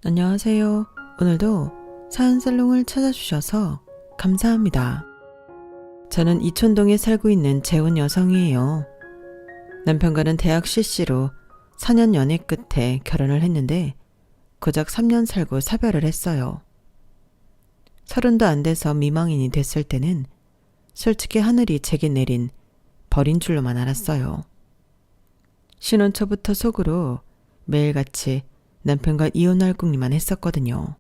안녕하세요. 오늘도 사연살롱을 찾아주셔서 감사합니다. 저는 이촌동에 살고 있는 재혼 여성이에요. 남편과는 대학 CC로 4년 연애 끝에 결혼을 했는데 고작 3년 살고 사별을 했어요. 30도 안 돼서 미망인이 됐을 때는 솔직히 하늘이 제게 내린 벌인 줄로만 알았어요. 신혼 초부터 속으로 매일같이 남편과 이혼할 궁리만 했었거든요.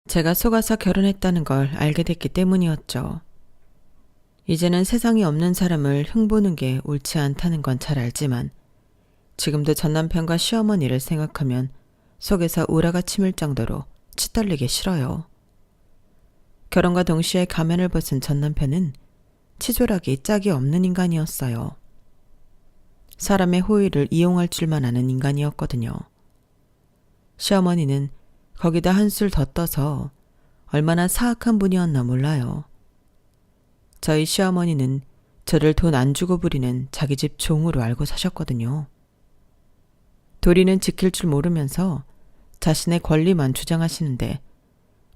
제가 속아서 결혼했다는 걸 알게 됐기 때문이었죠. 이제는 세상에 없는 사람을 흉보는 게 옳지 않다는 건 잘 알지만 지금도 전 남편과 시어머니를 생각하면 속에서 우라가 치밀 정도로 치떨리기 싫어요. 결혼과 동시에 가면을 벗은 전 남편은 치졸하기 짝이 없는 인간이었어요. 사람의 호의를 이용할 줄만 아는 인간이었거든요. 시어머니는 거기다 한술 더 떠서 얼마나 사악한 분이었나 몰라요. 저희 시어머니는 저를 돈 안 주고 부리는 자기 집 종으로 알고 사셨거든요. 도리는 지킬 줄 모르면서 자신의 권리만 주장하시는데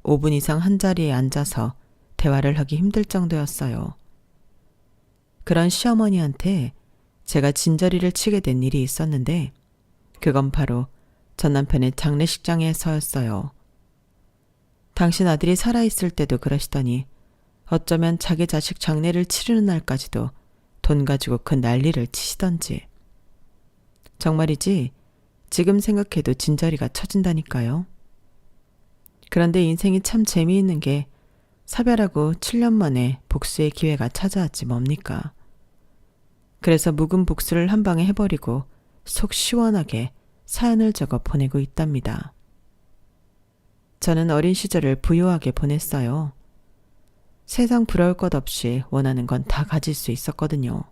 5분 이상 한 자리에 앉아서 대화를 하기 힘들 정도였어요. 그런 시어머니한테 제가 진저리를 치게 된 일이 있었는데 그건 바로 전 남편의 장례식장에서였어요. 당신 아들이 살아있을 때도 그러시더니 어쩌면 자기 자식 장례를 치르는 날까지도 돈 가지고 그 난리를 치시던지. 정말이지 지금 생각해도 진저리가 쳐진다니까요. 그런데 인생이 참 재미있는 게 사별하고 7년 만에 복수의 기회가 찾아왔지 뭡니까. 그래서 묵은 복수를 한 방에 해버리고 속 시원하게 사연을 적어 보내고 있답니다. 저는 어린 시절을 부유하게 보냈어요. 세상 부러울 것 없이 원하는 건 다 가질 수 있었거든요.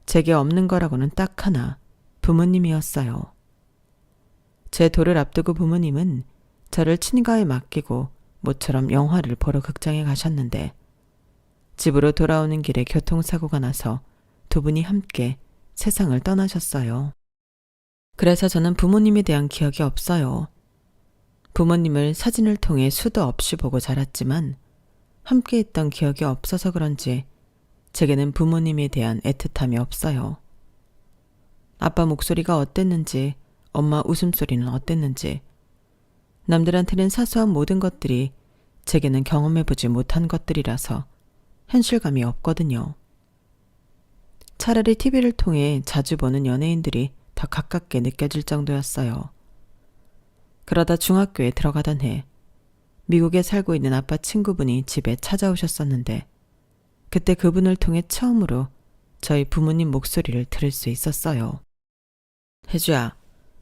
제게 없는 거라고는 딱 하나, 부모님이었어요. 제 돌을 앞두고 부모님은 저를 친가에 맡기고 모처럼 영화를 보러 극장에 가셨는데 집으로 돌아오는 길에 교통사고가 나서 두 분이 함께 세상을 떠나셨어요. 그래서 저는 부모님에 대한 기억이 없어요. 부모님을 사진을 통해 수도 없이 보고 자랐지만 함께 있던 기억이 없어서 그런지 제게는 부모님에 대한 애틋함이 없어요. 아빠 목소리가 어땠는지, 엄마 웃음소리는 어땠는지, 남들한테는 사소한 모든 것들이 제게는 경험해보지 못한 것들이라서 현실감이 없거든요. 차라리 TV를 통해 자주 보는 연예인들이 더 가깝게 느껴질 정도였어요. 그러다 중학교에 들어가던 해 미국에 살고 있는 아빠 친구분이 집에 찾아오셨었는데 그때 그분을 통해 처음으로 저희 부모님 목소리를 들을 수 있었어요. 혜주야,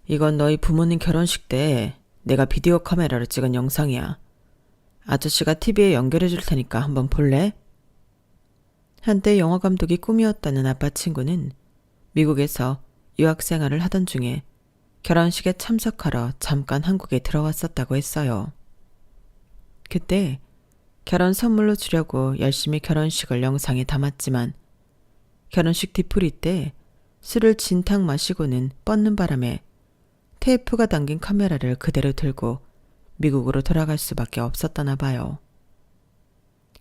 이건 너희 부모님 결혼식 때 내가 비디오 카메라로 찍은 영상이야. 아저씨가 TV에 연결해 줄 테니까 한번 볼래? 한때 영화 감독이 꿈이었다는 아빠 친구는 미국에서 유학생활을 하던 중에 결혼식에 참석하러 잠깐 한국에 들어왔었다고 했어요. 그때 결혼 선물로 주려고 열심히 결혼식을 영상에 담았지만 결혼식 뒤풀이 때 술을 진탕 마시고는 뻗는 바람에 테이프가 담긴 카메라를 그대로 들고 미국으로 돌아갈 수밖에 없었다나 봐요.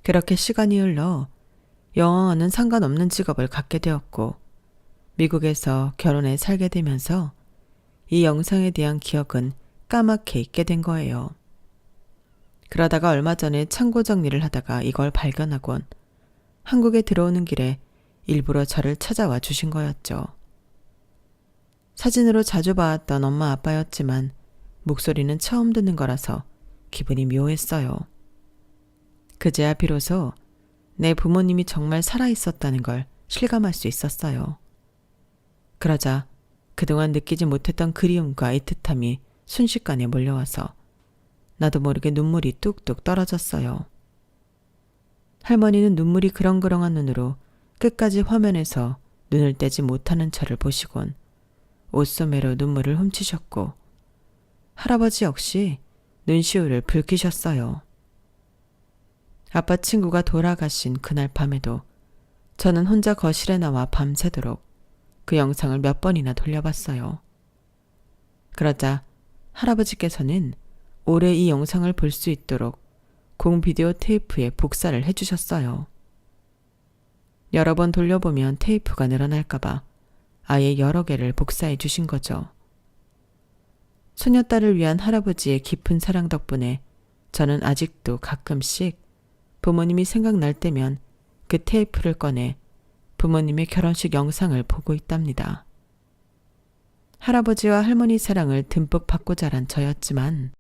그렇게 시간이 흘러 영화와는 상관없는 직업을 갖게 되었고 미국에서 결혼해 살게 되면서 이 영상에 대한 기억은 까맣게 잊게 된 거예요. 그러다가 얼마 전에 창고 정리를 하다가 이걸 발견하곤 한국에 들어오는 길에 일부러 저를 찾아와 주신 거였죠. 사진으로 자주 봐왔던 엄마 아빠였지만 목소리는 처음 듣는 거라서 기분이 묘했어요. 그제야 비로소 내 부모님이 정말 살아있었다는 걸 실감할 수 있었어요. 그러자 그동안 느끼지 못했던 그리움과 애틋함이 순식간에 몰려와서 나도 모르게 눈물이 뚝뚝 떨어졌어요. 할머니는 눈물이 그렁그렁한 눈으로 끝까지 화면에서 눈을 떼지 못하는 저를 보시곤 옷소매로 눈물을 훔치셨고 할아버지 역시 눈시울을 붉히셨어요. 아빠 친구가 돌아가신 그날 밤에도 저는 혼자 거실에 나와 밤새도록 그 영상을 몇 번이나 돌려봤어요. 그러자 할아버지께서는 올해 이 영상을 볼 수 있도록 공비디오 테이프에 복사를 해주셨어요. 여러 번 돌려보면 테이프가 늘어날까봐 아예 여러 개를 복사해 주신 거죠. 소녀딸을 위한 할아버지의 깊은 사랑 덕분에 저는 아직도 가끔씩 부모님이 생각날 때면 그 테이프를 꺼내 부모님의 결혼식 영상을 보고 있답니다. 할아버지와 할머니 사랑을 듬뿍 받고 자란 저였지만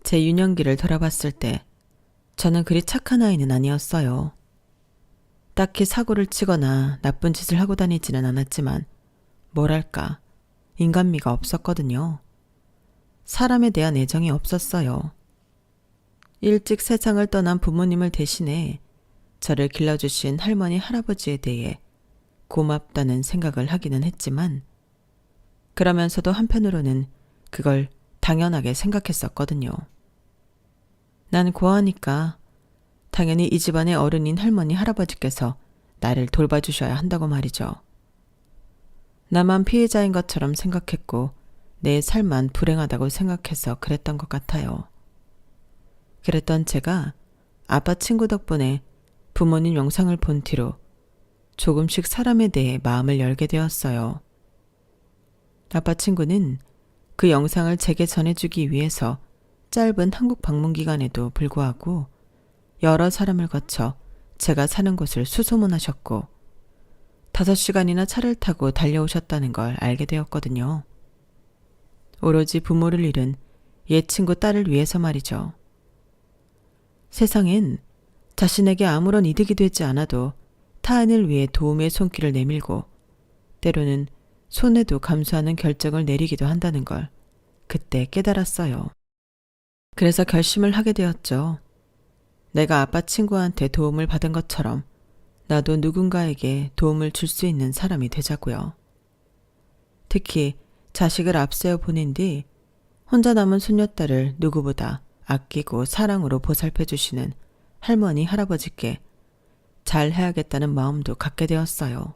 제 유년기를 돌아봤을 때 저는 그리 착한 아이는 아니었어요. 딱히 사고를 치거나 나쁜 짓을 하고 다니지는 않았지만 뭐랄까 인간미가 없었거든요. 사람에 대한 애정이 없었어요. 일찍 세상을 떠난 부모님을 대신해 저를 길러주신 할머니 할아버지에 대해 고맙다는 생각을 하기는 했지만 그러면서도 한편으로는 그걸 당연하게 생각했었거든요. 난 고아니까 당연히 이 집안의 어른인 할머니 할아버지께서 나를 돌봐주셔야 한다고 말이죠. 나만 피해자인 것처럼 생각했고 내 삶만 불행하다고 생각해서 그랬던 것 같아요. 그랬던 제가 아빠 친구 덕분에 부모님 영상을 본 뒤로 조금씩 사람에 대해 마음을 열게 되었어요. 아빠 친구는 그 영상을 제게 전해주기 위해서 짧은 한국 방문 기간에도 불구하고 여러 사람을 거쳐 제가 사는 곳을 수소문하셨고 5시간이나 차를 타고 달려오셨다는 걸 알게 되었거든요. 오로지 부모를 잃은 옛 친구 딸을 위해서 말이죠. 세상엔 자신에게 아무런 이득이 되지 않아도 타인을 위해 도움의 손길을 내밀고 때로는 손해도 감수하는 결정을 내리기도 한다는 걸 그때 깨달았어요. 그래서 결심을 하게 되었죠. 내가 아빠 친구한테 도움을 받은 것처럼 나도 누군가에게 도움을 줄 수 있는 사람이 되자고요. 특히 자식을 앞세워 보낸 뒤 혼자 남은 손녀딸을 누구보다 아끼고 사랑으로 보살펴 주시는 할머니 할아버지께 잘 해야겠다는 마음도 갖게 되었어요.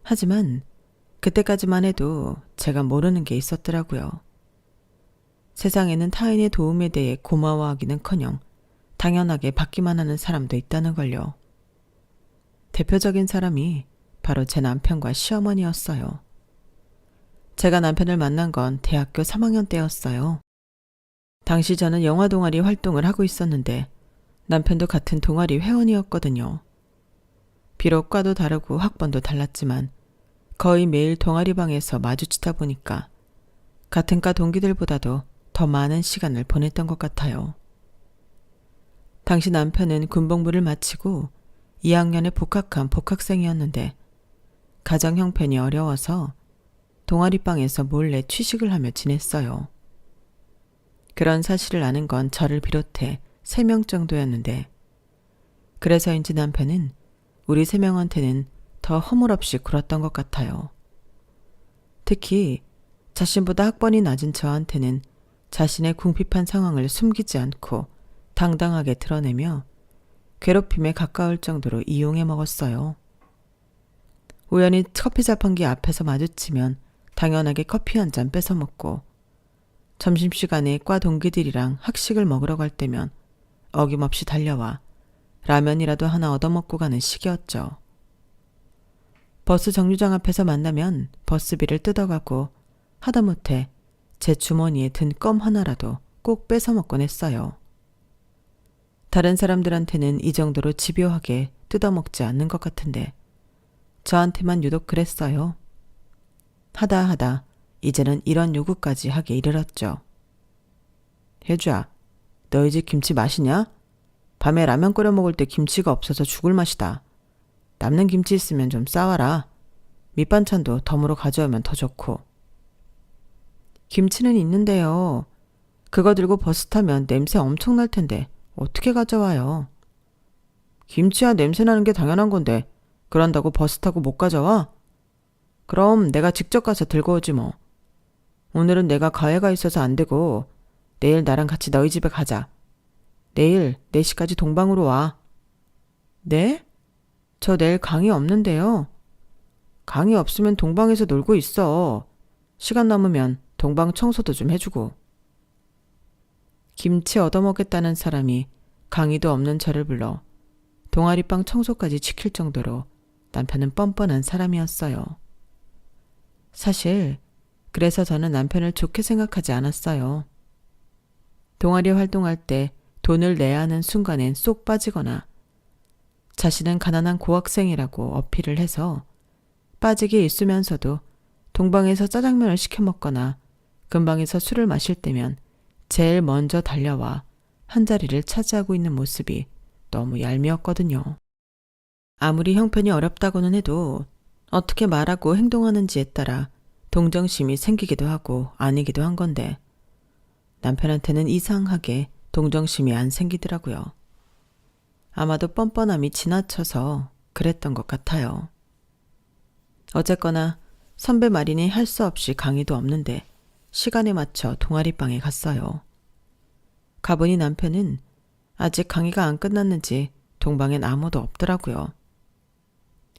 하지만 그때까지만 해도 제가 모르는 게 있었더라고요. 세상에는 타인의 도움에 대해 고마워하기는커녕 당연하게 받기만 하는 사람도 있다는 걸요. 대표적인 사람이 바로 제 남편과 시어머니였어요. 제가 남편을 만난 건 대학교 3학년 때였어요. 당시 저는 영화 동아리 활동을 하고 있었는데 남편도 같은 동아리 회원이었거든요. 비록 과도 다르고 학번도 달랐지만 거의 매일 동아리방에서 마주치다 보니까 같은 과 동기들보다도 더 많은 시간을 보냈던 것 같아요. 당시 남편은 군복무를 마치고 2학년에 복학한 복학생이었는데 가정 형편이 어려워서 동아리방에서 몰래 취식을 하며 지냈어요. 그런 사실을 아는 건 저를 비롯해 3명 정도였는데 그래서인지 남편은 우리 3명한테는 더 허물없이 굴었던 것 같아요. 특히 자신보다 학번이 낮은 저한테는 자신의 궁핍한 상황을 숨기지 않고 당당하게 드러내며 괴롭힘에 가까울 정도로 이용해 먹었어요. 우연히 커피 자판기 앞에서 마주치면 당연하게 커피 한 잔 뺏어 먹고 점심시간에 과 동기들이랑 학식을 먹으러 갈 때면 어김없이 달려와 라면이라도 하나 얻어먹고 가는 시기였죠. 버스 정류장 앞에서 만나면 버스비를 뜯어가고 하다못해 제 주머니에 든 껌 하나라도 꼭 뺏어 먹곤 했어요. 다른 사람들한테는 이 정도로 집요하게 뜯어먹지 않는 것 같은데 저한테만 유독 그랬어요. 하다 이제는 이런 요구까지 하게 이르렀죠. 혜주야, 너희 집 김치 맛이냐? 밤에 라면 끓여 먹을 때 김치가 없어서 죽을 맛이다. 남는 김치 있으면 좀 싸와라. 밑반찬도 덤으로 가져오면 더 좋고. 김치는 있는데요. 그거 들고 버스 타면 냄새 엄청 날 텐데 어떻게 가져와요? 김치야 냄새 나는 게 당연한 건데 그런다고 버스 타고 못 가져와? 그럼 내가 직접 가서 들고 오지 뭐. 오늘은 내가 가해가 있어서 안 되고 내일 나랑 같이 너희 집에 가자. 내일 4시까지 동방으로 와. 네? 저 내일 강의 없는데요. 강의 없으면 동방에서 놀고 있어. 시간 남으면 동방 청소도 좀 해주고. 김치 얻어먹겠다는 사람이 강의도 없는 저를 불러 동아리방 청소까지 지킬 정도로 남편은 뻔뻔한 사람이었어요. 사실 그래서 저는 남편을 좋게 생각하지 않았어요. 동아리 활동할 때 돈을 내야 하는 순간엔 쏙 빠지거나 자신은 가난한 고학생이라고 어필을 해서 빠지게 있으면서도 동방에서 짜장면을 시켜 먹거나 근방에서 술을 마실 때면 제일 먼저 달려와 한자리를 차지하고 있는 모습이 너무 얄미웠거든요. 아무리 형편이 어렵다고는 해도 어떻게 말하고 행동하는지에 따라 동정심이 생기기도 하고 아니기도 한 건데 남편한테는 이상하게 동정심이 안 생기더라고요. 아마도 뻔뻔함이 지나쳐서 그랬던 것 같아요. 어쨌거나 선배 마린이 할 수 없이 강의도 없는데 시간에 맞춰 동아리방에 갔어요. 가보니 남편은 아직 강의가 안 끝났는지 동방엔 아무도 없더라고요.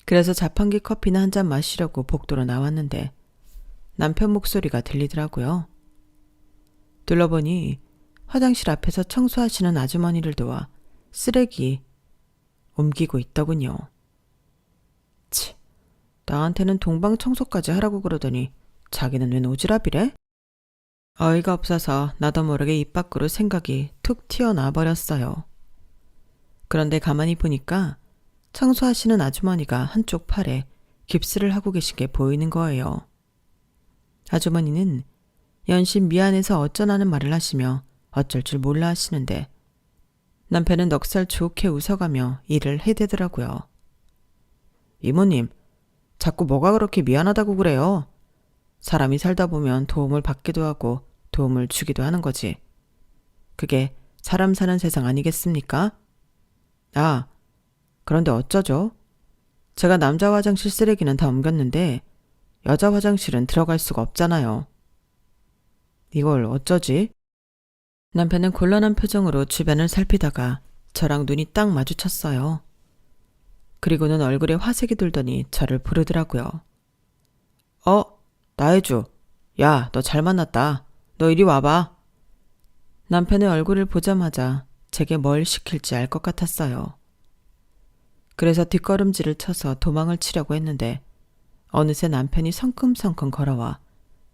그래서 자판기 커피나 한 잔 마시려고 복도로 나왔는데 남편 목소리가 들리더라고요. 둘러보니 화장실 앞에서 청소하시는 아주머니를 도와 쓰레기 옮기고 있더군요. 치, 나한테는 동방 청소까지 하라고 그러더니 자기는 웬 오지랖이래? 어이가 없어서 나도 모르게 입 밖으로 생각이 툭 튀어나와 버렸어요. 그런데 가만히 보니까 청소하시는 아주머니가 한쪽 팔에 깁스를 하고 계신 게 보이는 거예요. 아주머니는 연신 미안해서 어쩌라는 말을 하시며 어쩔 줄 몰라 하시는데 남편은 넉살 좋게 웃어가며 일을 해대더라고요. 이모님, 자꾸 뭐가 그렇게 미안하다고 그래요? 사람이 살다 보면 도움을 받기도 하고 도움을 주기도 하는 거지. 그게 사람 사는 세상 아니겠습니까? 아, 그런데 어쩌죠? 제가 남자 화장실 쓰레기는 다 옮겼는데 여자 화장실은 들어갈 수가 없잖아요. 이걸 어쩌지? 남편은 곤란한 표정으로 주변을 살피다가 저랑 눈이 딱 마주쳤어요. 그리고는 얼굴에 화색이 돌더니 저를 부르더라고요. 나혜주. 야, 너 잘 만났다. 너 이리 와봐. 남편의 얼굴을 보자마자 제게 뭘 시킬지 알 것 같았어요. 그래서 뒷걸음질을 쳐서 도망을 치려고 했는데 어느새 남편이 성큼성큼 걸어와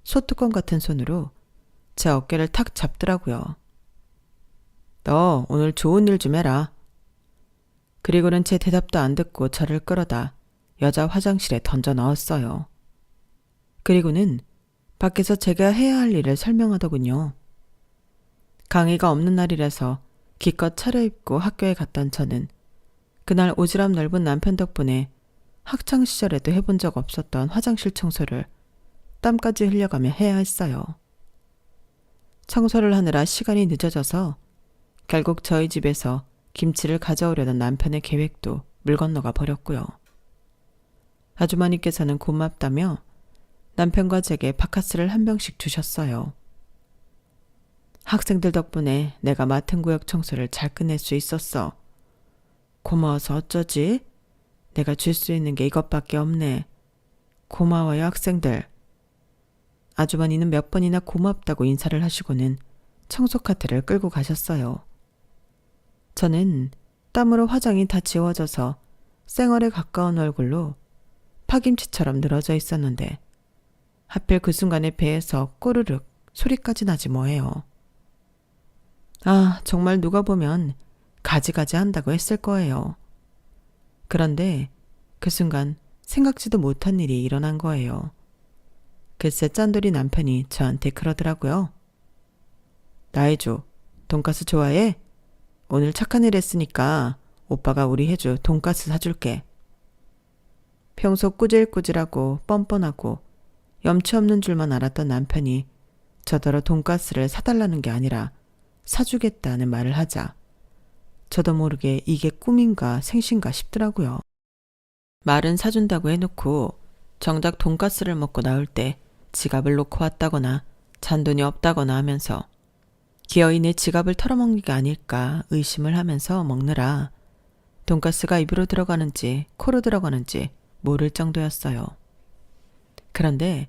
소뚜껑 같은 손으로 제 어깨를 탁 잡더라고요. 너 오늘 좋은 일 좀 해라. 그리고는 제 대답도 안 듣고 저를 끌어다 여자 화장실에 던져 넣었어요. 그리고는 밖에서 제가 해야 할 일을 설명하더군요. 강의가 없는 날이라서 기껏 차려입고 학교에 갔던 저는 그날 오지랖 넓은 남편 덕분에 학창시절에도 해본 적 없었던 화장실 청소를 땀까지 흘려가며 해야 했어요. 청소를 하느라 시간이 늦어져서 결국 저희 집에서 김치를 가져오려던 남편의 계획도 물 건너가 버렸고요. 아주머니께서는 고맙다며 남편과 제게 바카스를 한 병씩 주셨어요. 학생들 덕분에 내가 맡은 구역 청소를 잘 끝낼 수 있었어. 고마워서 어쩌지? 내가 줄 수 있는 게 이것밖에 없네. 고마워요, 학생들. 아주머니는 몇 번이나 고맙다고 인사를 하시고는 청소 카트를 끌고 가셨어요. 저는 땀으로 화장이 다 지워져서 쌩얼에 가까운 얼굴로 파김치처럼 늘어져 있었는데 하필 그 순간에 배에서 꼬르륵 소리까지 나지 뭐예요. 아, 정말 누가 보면 가지가지 한다고 했을 거예요. 그런데 그 순간 생각지도 못한 일이 일어난 거예요. 글쎄 짠돌이 남편이 저한테 그러더라고요. 나혜주, 돈가스 좋아해? 오늘 착한 일 했으니까 오빠가 우리 혜주 돈가스 사줄게. 평소 꾸질꾸질하고 뻔뻔하고 염치 없는 줄만 알았던 남편이 저더러 돈가스를 사달라는 게 아니라 사주겠다는 말을 하자 저도 모르게 이게 꿈인가 생신가 싶더라고요. 말은 사준다고 해놓고 정작 돈가스를 먹고 나올 때 지갑을 놓고 왔다거나 잔돈이 없다거나 하면서 기어이 내 지갑을 털어먹는 게 아닐까 의심을 하면서 먹느라 돈가스가 입으로 들어가는지 코로 들어가는지 모를 정도였어요. 그런데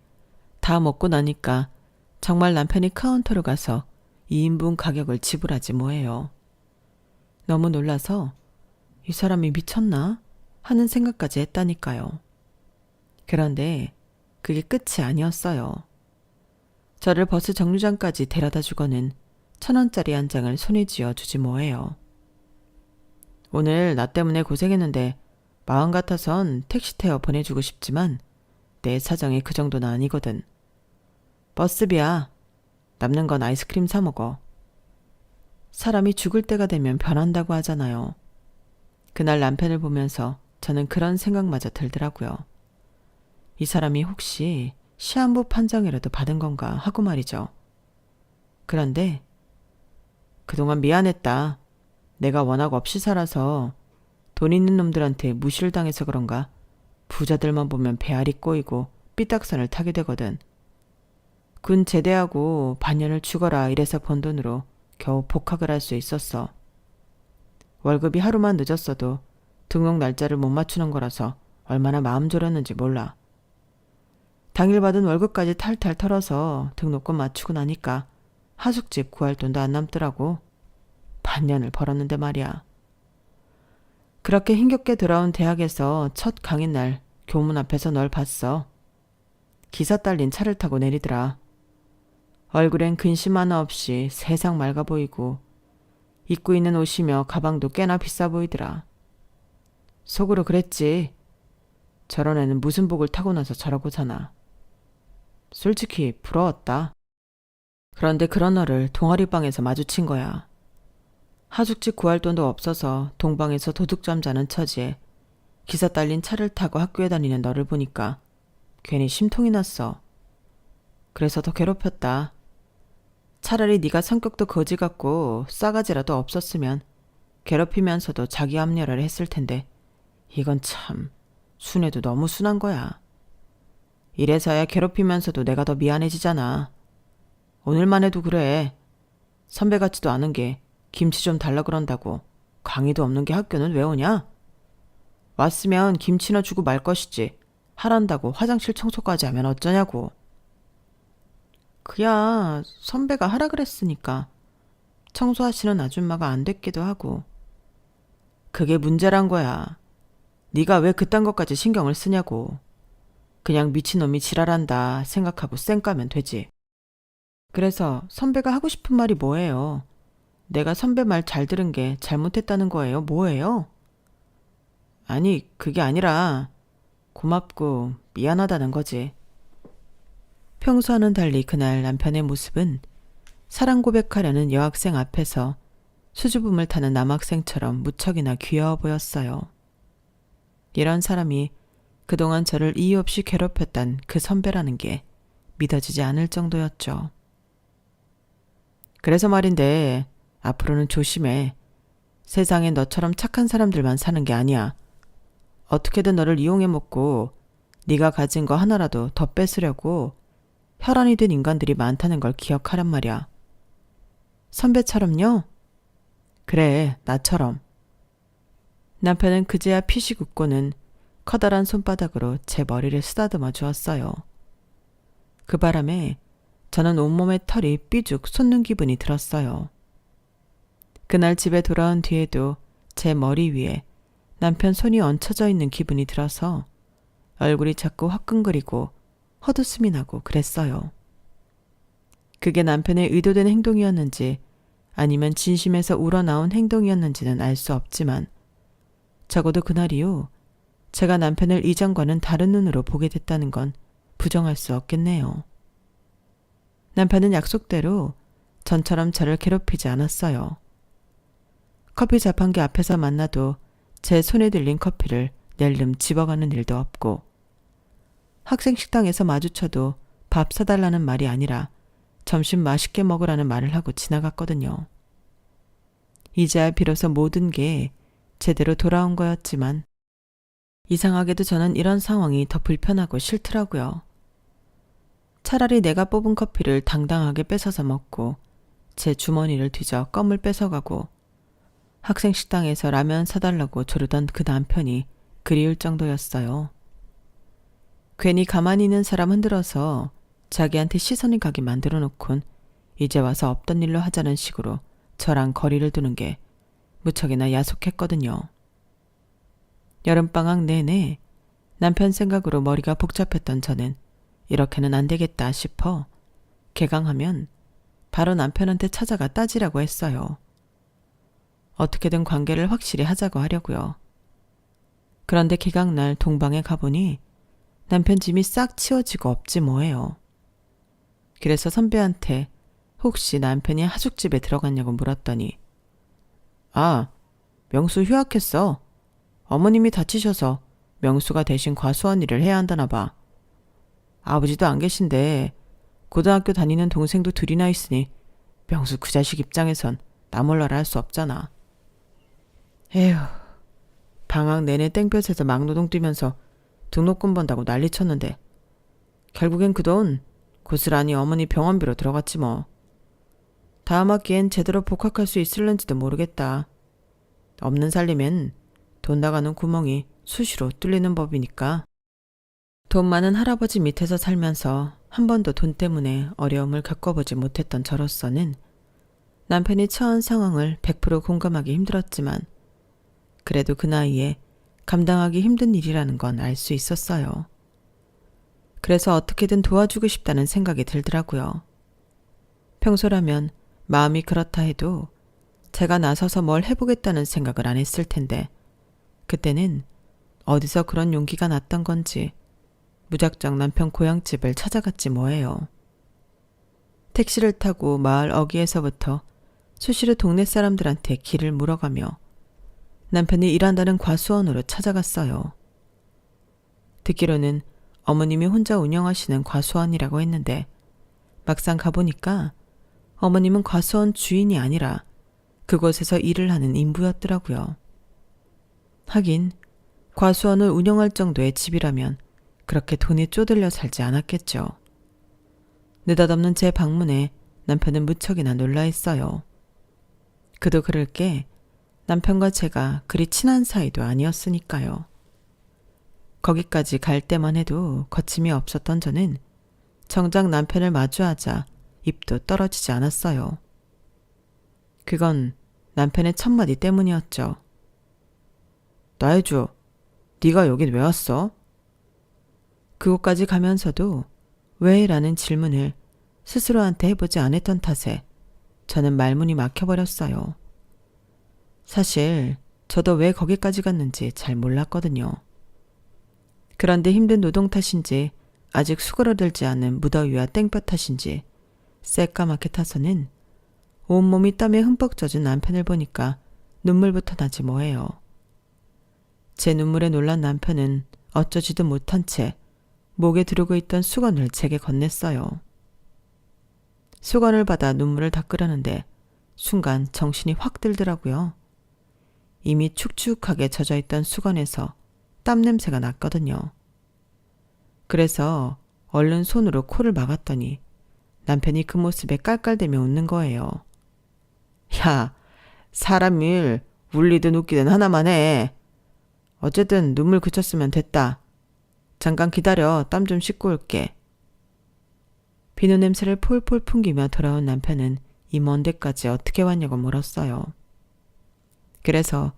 다 먹고 나니까 정말 남편이 카운터로 가서 2인분 가격을 지불하지 뭐예요. 너무 놀라서 이 사람이 미쳤나 하는 생각까지 했다니까요. 그런데 그게 끝이 아니었어요. 저를 버스 정류장까지 데려다 주고는 1,000원짜리 한 장을 손에 쥐어 주지 뭐예요. 오늘 나 때문에 고생했는데 마음 같아선 택시 태워 보내주고 싶지만 내 사정이 그 정도는 아니거든. 버스비야. 남는 건 아이스크림 사 먹어. 사람이 죽을 때가 되면 변한다고 하잖아요. 그날 남편을 보면서 저는 그런 생각마저 들더라고요. 이 사람이 혹시 시한부 판정이라도 받은 건가 하고 말이죠. 그런데 그동안 미안했다. 내가 워낙 없이 살아서 돈 있는 놈들한테 무시를 당해서 그런가 부자들만 보면 배알이 꼬이고 삐딱선을 타게 되거든. 군 제대하고 반년을 죽어라 이래서 번 돈으로 겨우 복학을 할 수 있었어. 월급이 하루만 늦었어도 등록 날짜를 못 맞추는 거라서 얼마나 마음 졸였는지 몰라. 당일 받은 월급까지 탈탈 털어서 등록금 맞추고 나니까 하숙집 구할 돈도 안 남더라고. 반년을 벌었는데 말이야. 그렇게 힘겹게 돌아온 대학에서 첫 강의 날 교문 앞에서 널 봤어. 기사 딸린 차를 타고 내리더라. 얼굴엔 근심 하나 없이 세상 맑아 보이고 입고 있는 옷이며 가방도 꽤나 비싸 보이더라. 속으로 그랬지. 저런 애는 무슨 복을 타고 나서 저러고 사나. 솔직히 부러웠다. 그런데 그런 너를 동아리방에서 마주친 거야. 하숙집 구할 돈도 없어서 동방에서 도둑잠 자는 처지에 기사 딸린 차를 타고 학교에 다니는 너를 보니까 괜히 심통이 났어. 그래서 더 괴롭혔다. 차라리 네가 성격도 거지 같고 싸가지라도 없었으면 괴롭히면서도 자기 합리화를 했을 텐데 이건 참 순애도 너무 순한 거야. 이래서야 괴롭히면서도 내가 더 미안해지잖아. 오늘만 해도 그래. 선배 같지도 않은 게 김치 좀 달라 그런다고 강의도 없는 게 학교는 왜 오냐? 왔으면 김치나 주고 말 것이지. 하란다고 화장실 청소까지 하면 어쩌냐고. 그야 선배가 하라 그랬으니까 청소하시는 아줌마가 안 됐기도 하고. 그게 문제란 거야. 네가 왜 그딴 것까지 신경을 쓰냐고. 그냥 미친놈이 지랄한다 생각하고 쌩 까면 되지. 그래서 선배가 하고 싶은 말이 뭐예요? 내가 선배 말 잘 들은 게 잘못했다는 거예요? 뭐예요? 아니 그게 아니라 고맙고 미안하다는 거지. 평소와는 달리 그날 남편의 모습은 사랑 고백하려는 여학생 앞에서 수줍음을 타는 남학생처럼 무척이나 귀여워 보였어요. 이런 사람이 그동안 저를 이유 없이 괴롭혔던 그 선배라는 게 믿어지지 않을 정도였죠. 그래서 말인데 앞으로는 조심해. 세상에 너처럼 착한 사람들만 사는 게 아니야. 어떻게든 너를 이용해 먹고 네가 가진 거 하나라도 더 뺏으려고 혈안이 된 인간들이 많다는 걸 기억하란 말이야. 선배처럼요? 그래, 나처럼. 남편은 그제야 피식 웃고는 커다란 손바닥으로 제 머리를 쓰다듬어 주었어요. 그 바람에 저는 온몸에 털이 삐죽 솟는 기분이 들었어요. 그날 집에 돌아온 뒤에도 제 머리 위에 남편 손이 얹혀져 있는 기분이 들어서 얼굴이 자꾸 화끈거리고 헛웃음이 나고 그랬어요. 그게 남편의 의도된 행동이었는지 아니면 진심에서 우러나온 행동이었는지는 알 수 없지만 적어도 그날 이후 제가 남편을 이전과는 다른 눈으로 보게 됐다는 건 부정할 수 없겠네요. 남편은 약속대로 전처럼 저를 괴롭히지 않았어요. 커피 자판기 앞에서 만나도 제 손에 들린 커피를 낼름 집어가는 일도 없고 학생 식당에서 마주쳐도 밥 사달라는 말이 아니라 점심 맛있게 먹으라는 말을 하고 지나갔거든요. 이제야 비로소 모든 게 제대로 돌아온 거였지만 이상하게도 저는 이런 상황이 더 불편하고 싫더라고요. 차라리 내가 뽑은 커피를 당당하게 뺏어서 먹고 제 주머니를 뒤져 껌을 뺏어가고 학생 식당에서 라면 사달라고 조르던 그 남편이 그리울 정도였어요. 괜히 가만히 있는 사람 흔들어서 자기한테 시선이 가게 만들어 놓곤 이제 와서 없던 일로 하자는 식으로 저랑 거리를 두는 게 무척이나 야속했거든요. 여름방학 내내 남편 생각으로 머리가 복잡했던 저는 이렇게는 안 되겠다 싶어 개강하면 바로 남편한테 찾아가 따지라고 했어요. 어떻게든 관계를 확실히 하자고 하려고요. 그런데 개강날 동방에 가보니 남편 짐이 싹 치워지고 없지 뭐예요. 그래서 선배한테 혹시 남편이 하숙집에 들어갔냐고 물었더니 아, 명수 휴학했어. 어머님이 다치셔서 명수가 대신 과수원 일을 해야 한다나 봐. 아버지도 안 계신데 고등학교 다니는 동생도 둘이나 있으니 명수 그 자식 입장에선 나 몰라라 할 수 없잖아. 에휴, 방학 내내 땡볕에서 막노동 뛰면서 등록금 번다고 난리 쳤는데 결국엔 그 돈 고스란히 어머니 병원비로 들어갔지 뭐. 다음 학기엔 제대로 복학할 수 있을는지도 모르겠다. 없는 살림엔 돈 나가는 구멍이 수시로 뚫리는 법이니까. 돈 많은 할아버지 밑에서 살면서 한 번도 돈 때문에 어려움을 겪어보지 못했던 저로서는 남편이 처한 상황을 100% 공감하기 힘들었지만 그래도 그 나이에 감당하기 힘든 일이라는 건 알 수 있었어요. 그래서 어떻게든 도와주고 싶다는 생각이 들더라고요. 평소라면 마음이 그렇다 해도 제가 나서서 뭘 해보겠다는 생각을 안 했을 텐데 그때는 어디서 그런 용기가 났던 건지 무작정 남편 고향집을 찾아갔지 뭐예요. 택시를 타고 마을 어귀에서부터 수시로 동네 사람들한테 길을 물어가며 남편이 일한다는 과수원으로 찾아갔어요. 듣기로는 어머님이 혼자 운영하시는 과수원이라고 했는데 막상 가보니까 어머님은 과수원 주인이 아니라 그곳에서 일을 하는 인부였더라고요. 하긴 과수원을 운영할 정도의 집이라면 그렇게 돈이 쪼들려 살지 않았겠죠. 느닷없는 제 방문에 남편은 무척이나 놀라했어요. 그도 그럴 게 남편과 제가 그리 친한 사이도 아니었으니까요. 거기까지 갈 때만 해도 거침이 없었던 저는 정작 남편을 마주하자 입도 떨어지지 않았어요. 그건 남편의 첫마디 때문이었죠. 나해줘, 네가 여긴 왜 왔어? 그곳까지 가면서도 왜? 라는 질문을 스스로한테 해보지 않았던 탓에 저는 말문이 막혀버렸어요. 사실 저도 왜 거기까지 갔는지 잘 몰랐거든요. 그런데 힘든 노동 탓인지 아직 수그러들지 않은 무더위와 땡볕 탓인지 새까맣게 타서는 온몸이 땀에 흠뻑 젖은 남편을 보니까 눈물부터 나지 뭐예요. 제 눈물에 놀란 남편은 어쩌지도 못한 채 목에 두르고 있던 수건을 제게 건넸어요. 수건을 받아 눈물을 닦으려는데 순간 정신이 확 들더라고요. 이미 축축하게 젖어있던 수건에서 땀 냄새가 났거든요. 그래서 얼른 손으로 코를 막았더니 남편이 그 모습에 깔깔대며 웃는 거예요. 야, 사람 일 울리든 웃기든 하나만 해. 어쨌든 눈물 그쳤으면 됐다. 잠깐 기다려, 땀 좀 씻고 올게. 비누 냄새를 폴폴 풍기며 돌아온 남편은 이 먼 데까지 어떻게 왔냐고 물었어요. 그래서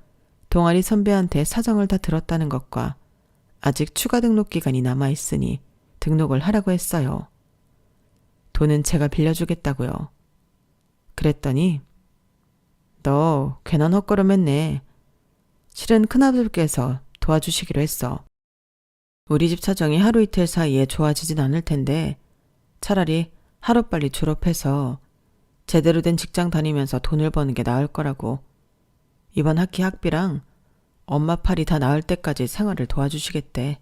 동아리 선배한테 사정을 다 들었다는 것과 아직 추가 등록 기간이 남아있으니 등록을 하라고 했어요. 돈은 제가 빌려주겠다고요. 그랬더니 너 괜한 헛걸음 했네. 실은 큰아들께서 도와주시기로 했어. 우리 집 사정이 하루 이틀 사이에 좋아지진 않을 텐데 차라리 하루빨리 졸업해서 제대로 된 직장 다니면서 돈을 버는 게 나을 거라고. 이번 학기 학비랑 엄마 팔이 다 나을 때까지 생활을 도와주시겠대.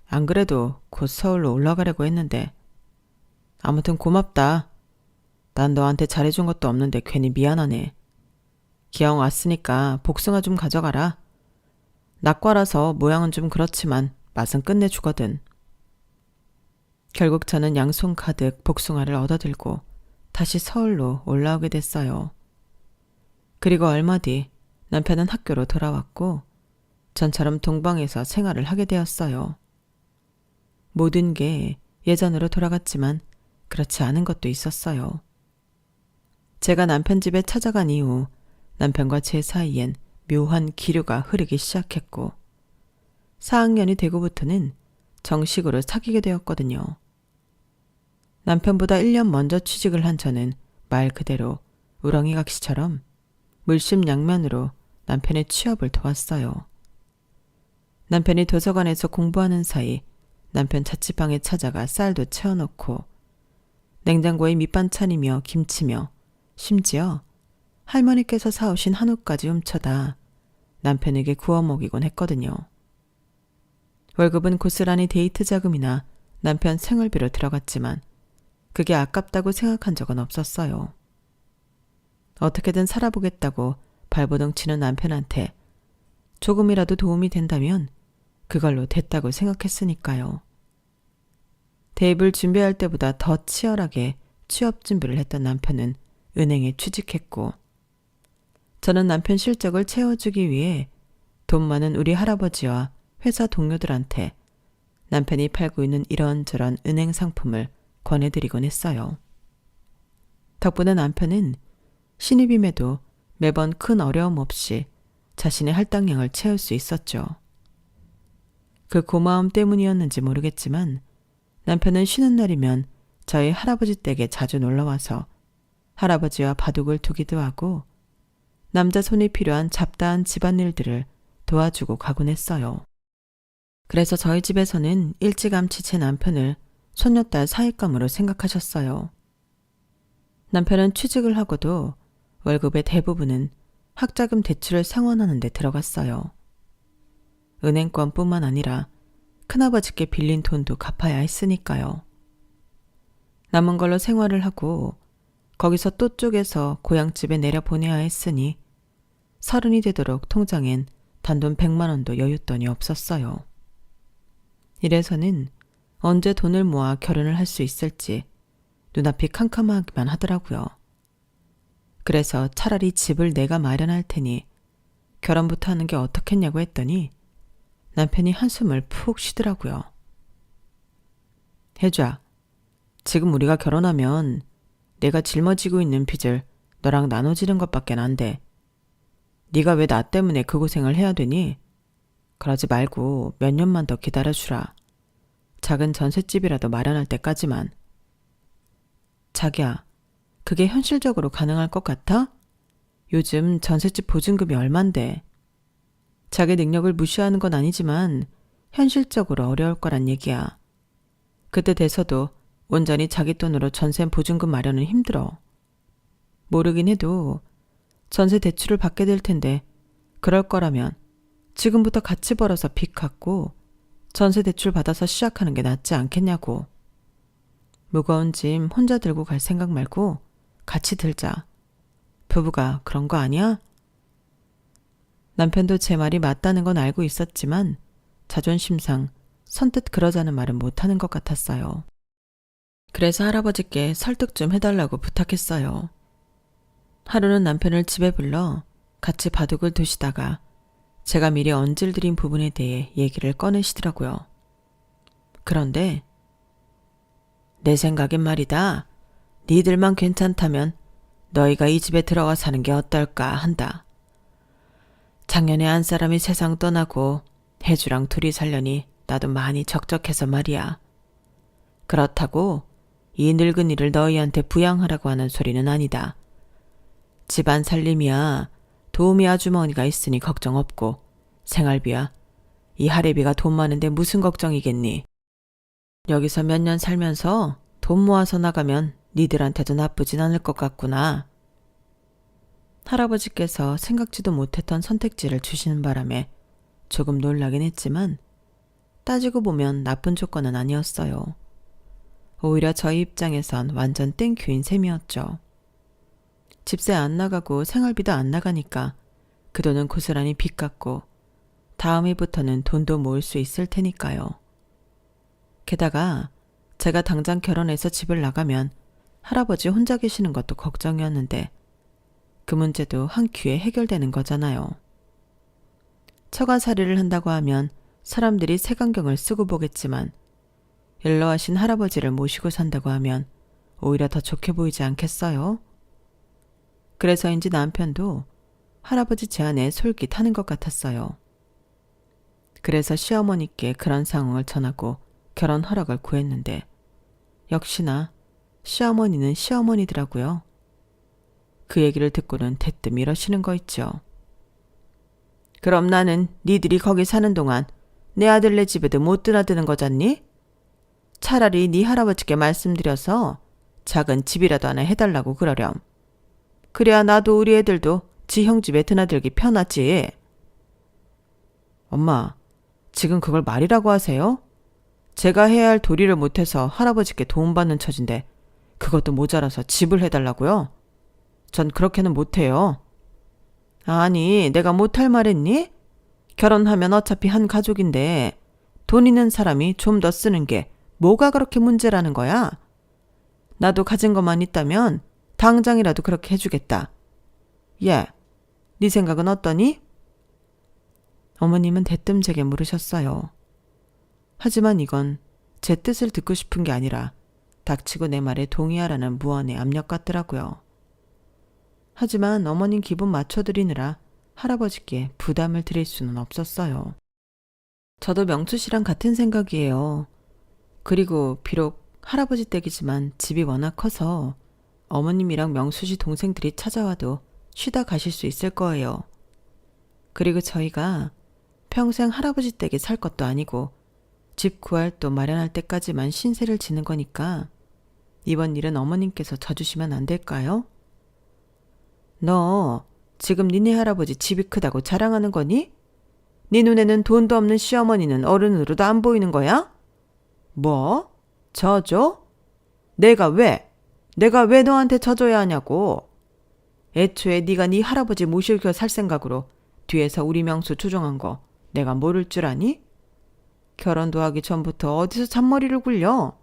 안 그래도 곧 서울로 올라가려고 했는데. 아무튼 고맙다. 난 너한테 잘해준 것도 없는데 괜히 미안하네. 기왕 왔으니까 복숭아 좀 가져가라. 낙과라서 모양은 좀 그렇지만 맛은 끝내주거든. 결국 저는 양손 가득 복숭아를 얻어들고 다시 서울로 올라오게 됐어요. 그리고 얼마 뒤 남편은 학교로 돌아왔고 전처럼 동방에서 생활을 하게 되었어요. 모든 게 예전으로 돌아갔지만 그렇지 않은 것도 있었어요. 제가 남편 집에 찾아간 이후 남편과 제 사이엔 묘한 기류가 흐르기 시작했고 4학년이 되고부터는 정식으로 사귀게 되었거든요. 남편보다 1년 먼저 취직을 한 저는 말 그대로 우렁이각시처럼 물심양면으로 남편의 취업을 도왔어요. 남편이 도서관에서 공부하는 사이 남편 자취방에 찾아가 쌀도 채워놓고 냉장고에 밑반찬이며 김치며 심지어 할머니께서 사오신 한우까지 훔쳐다 남편에게 구워 먹이곤 했거든요. 월급은 고스란히 데이트 자금이나 남편 생활비로 들어갔지만 그게 아깝다고 생각한 적은 없었어요. 어떻게든 살아보겠다고 발버둥 치는 남편한테 조금이라도 도움이 된다면 그걸로 됐다고 생각했으니까요. 대입을 준비할 때보다 더 치열하게 취업 준비를 했던 남편은 은행에 취직했고 저는 남편 실적을 채워주기 위해 돈 많은 우리 할아버지와 회사 동료들한테 남편이 팔고 있는 이런저런 은행 상품을 권해드리곤 했어요. 덕분에 남편은 신입임에도 매번 큰 어려움 없이 자신의 할당량을 채울 수 있었죠. 그 고마움 때문이었는지 모르겠지만 남편은 쉬는 날이면 저희 할아버지 댁에 자주 놀러와서 할아버지와 바둑을 두기도 하고 남자 손이 필요한 잡다한 집안일들을 도와주고 가곤 했어요. 그래서 저희 집에서는 일찌감치 제 남편을 손녀딸 사윗감으로 생각하셨어요. 남편은 취직을 하고도 월급의 대부분은 학자금 대출을 상환하는 데 들어갔어요. 은행권뿐만 아니라 큰아버지께 빌린 돈도 갚아야 했으니까요. 남은 걸로 생활을 하고 거기서 또 쪼개서 고향집에 내려보내야 했으니 30이 되도록 통장엔 단돈 100만 원도 여윳돈이 없었어요. 이래서는 언제 돈을 모아 결혼을 할 수 있을지 눈앞이 캄캄하기만 하더라고요. 그래서 차라리 집을 내가 마련할 테니 결혼부터 하는 게 어떻겠냐고 했더니 남편이 한숨을 푹 쉬더라고요. 혜주야, 지금 우리가 결혼하면 내가 짊어지고 있는 빚을 너랑 나눠지는 것밖에 안 돼. 네가 왜 나 때문에 그 고생을 해야 되니? 그러지 말고 몇 년만 더 기다려주라. 작은 전셋집이라도 마련할 때까지만. 자기야, 그게 현실적으로 가능할 것 같아? 요즘 전셋집 보증금이 얼만데. 자기 능력을 무시하는 건 아니지만 현실적으로 어려울 거란 얘기야. 그때 돼서도 온전히 자기 돈으로 전세 보증금 마련은 힘들어. 모르긴 해도 전세 대출을 받게 될 텐데 그럴 거라면 지금부터 같이 벌어서 빚 갚고 전세 대출 받아서 시작하는 게 낫지 않겠냐고. 무거운 짐 혼자 들고 갈 생각 말고 같이 들자. 부부가 그런 거 아니야? 남편도 제 말이 맞다는 건 알고 있었지만 자존심상 선뜻 그러자는 말은 못하는 것 같았어요. 그래서 할아버지께 설득 좀 해달라고 부탁했어요. 하루는 남편을 집에 불러 같이 바둑을 두시다가 제가 미리 얹을드린 부분에 대해 얘기를 꺼내시더라고요. 그런데 내 생각엔 말이다. 니들만 괜찮다면 너희가 이 집에 들어와 사는 게 어떨까 한다. 작년에 안 사람이 세상 떠나고 혜주랑 둘이 살려니 나도 많이 적적해서 말이야. 그렇다고 이 늙은이를 너희한테 부양하라고 하는 소리는 아니다. 집안 살림이야 도우미 아주머니가 있으니 걱정 없고 생활비야 이 할애비가 돈 많은데 무슨 걱정이겠니. 여기서 몇 년 살면서 돈 모아서 나가면 니들한테도 나쁘진 않을 것 같구나. 할아버지께서 생각지도 못했던 선택지를 주시는 바람에 조금 놀라긴 했지만 따지고 보면 나쁜 조건은 아니었어요. 오히려 저희 입장에선 완전 땡큐인 셈이었죠. 집세 안 나가고 생활비도 안 나가니까 그 돈은 고스란히 빚 갚고 다음 해부터는 돈도 모을 수 있을 테니까요. 게다가 제가 당장 결혼해서 집을 나가면 할아버지 혼자 계시는 것도 걱정이었는데 그 문제도 한 큐에 해결되는 거잖아요. 처가살이를 한다고 하면 사람들이 색안경을 쓰고 보겠지만 일러하신 할아버지를 모시고 산다고 하면 오히려 더 좋게 보이지 않겠어요? 그래서인지 남편도 할아버지 제안에 솔깃하는 것 같았어요. 그래서 시어머니께 그런 상황을 전하고 결혼 허락을 구했는데 역시나 시어머니는 시어머니더라고요. 그 얘기를 듣고는 대뜸 이러시는 거 있죠. 그럼 나는 니들이 거기 사는 동안 내 아들네 집에도 못 드나드는 거잖니? 차라리 네 할아버지께 말씀드려서 작은 집이라도 하나 해달라고 그러렴. 그래야 나도 우리 애들도 지 형 집에 드나들기 편하지. 엄마, 지금 그걸 말이라고 하세요? 제가 해야 할 도리를 못해서 할아버지께 도움받는 처진데 그것도 모자라서 집을 해달라고요? 전 그렇게는 못해요. 아니, 내가 못할 말했니? 결혼하면 어차피 한 가족인데 돈 있는 사람이 좀 더 쓰는 게 뭐가 그렇게 문제라는 거야? 나도 가진 것만 있다면 당장이라도 그렇게 해주겠다. 예, 네 생각은 어떠니? 어머님은 대뜸 제게 물으셨어요. 하지만 이건 제 뜻을 듣고 싶은 게 아니라 닥치고 내 말에 동의하라는 무언의 압력 같더라고요. 하지만 어머님 기분 맞춰드리느라 할아버지께 부담을 드릴 수는 없었어요. 저도 명수 씨랑 같은 생각이에요. 그리고 비록 할아버지 댁이지만 집이 워낙 커서 어머님이랑 명수 씨 동생들이 찾아와도 쉬다 가실 수 있을 거예요. 그리고 저희가 평생 할아버지 댁에 살 것도 아니고 집 구할 또 마련할 때까지만 신세를 지는 거니까 이번 일은 어머님께서 져주시면 안 될까요? 너 지금 니네 할아버지 집이 크다고 자랑하는 거니? 네 눈에는 돈도 없는 시어머니는 어른으로도 안 보이는 거야? 뭐? 져줘? 내가 왜 너한테 져줘야 하냐고. 애초에 네가 네 할아버지 모시고 살 생각으로 뒤에서 우리 명수 조종한 거 내가 모를 줄 아니? 결혼도 하기 전부터 어디서 잔머리를 굴려?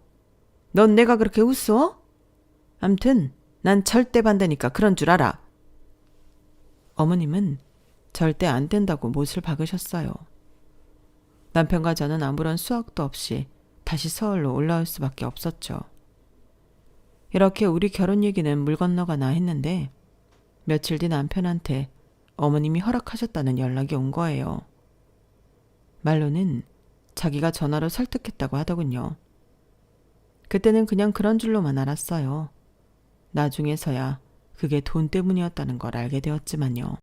넌 내가 그렇게 웃어? 암튼 난 절대 반대니까 그런 줄 알아. 어머님은 절대 안 된다고 못을 박으셨어요. 남편과 저는 아무런 수확도 없이 다시 서울로 올라올 수밖에 없었죠. 이렇게 우리 결혼 얘기는 물 건너가나 했는데 며칠 뒤 남편한테 어머님이 허락하셨다는 연락이 온 거예요. 말로는 자기가 전화로 설득했다고 하더군요. 그때는 그냥 그런 줄로만 알았어요. 나중에서야 그게 돈 때문이었다는 걸 알게 되었지만요.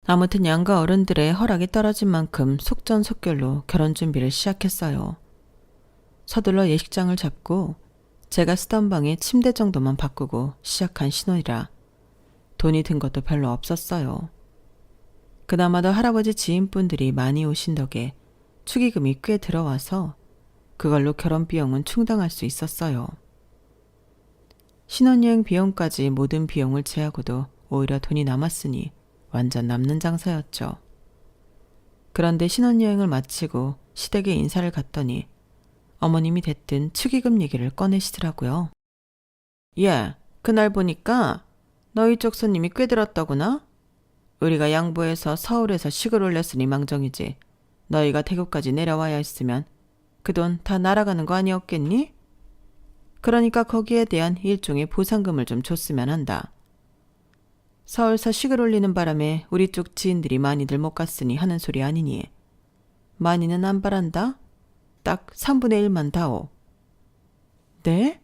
아무튼 양가 어른들의 허락이 떨어진 만큼 속전속결로 결혼 준비를 시작했어요. 서둘러 예식장을 잡고 제가 쓰던 방에 침대 정도만 바꾸고 시작한 신혼이라 돈이 든 것도 별로 없었어요. 그나마도 할아버지 지인분들이 많이 오신 덕에 축의금이 꽤 들어와서 그걸로 결혼 비용은 충당할 수 있었어요. 신혼여행 비용까지 모든 비용을 제하고도 오히려 돈이 남았으니 완전 남는 장사였죠. 그런데 신혼여행을 마치고 시댁에 인사를 갔더니 어머님이 대뜸 축의금 얘기를 꺼내시더라고요. 예, 그날 보니까 너희 쪽 손님이 꽤 들었더구나. 우리가 양보해서 서울에서 식을 올렸으니 망정이지. 너희가 대구까지 내려와야 했으면 그 돈 다 날아가는 거 아니었겠니? 그러니까 거기에 대한 일종의 보상금을 좀 줬으면 한다. 서울서 식을 올리는 바람에 우리 쪽 지인들이 많이들 못 갔으니 하는 소리 아니니. 많이는 안 바란다? 딱 3분의 1만 다오. 네?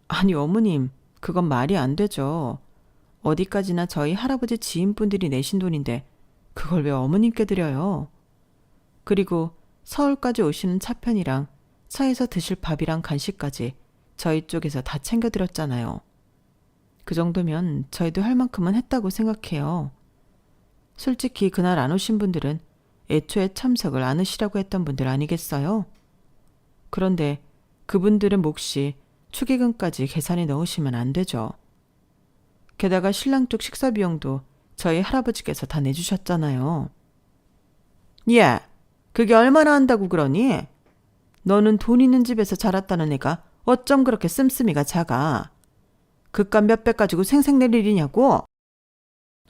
아니 어머님, 그건 말이 안 되죠. 어디까지나 저희 할아버지 지인분들이 내신 돈인데 그걸 왜 어머님께 드려요? 그리고 서울까지 오시는 차편이랑 차에서 드실 밥이랑 간식까지 저희 쪽에서 다 챙겨드렸잖아요. 그 정도면 저희도 할 만큼은 했다고 생각해요. 솔직히 그날 안 오신 분들은 애초에 참석을 안 하시라고 했던 분들 아니겠어요? 그런데 그분들은 몫이 축의금까지 계산에 넣으시면 안 되죠. 게다가 신랑 쪽 식사 비용도 저희 할아버지께서 다 내주셨잖아요. 예, 그게 얼마나 한다고 그러니? 너는 돈 있는 집에서 자랐다는 애가 어쩜 그렇게 씀씀이가 작아. 그깟 몇백 가지고 생색낼 일이냐고?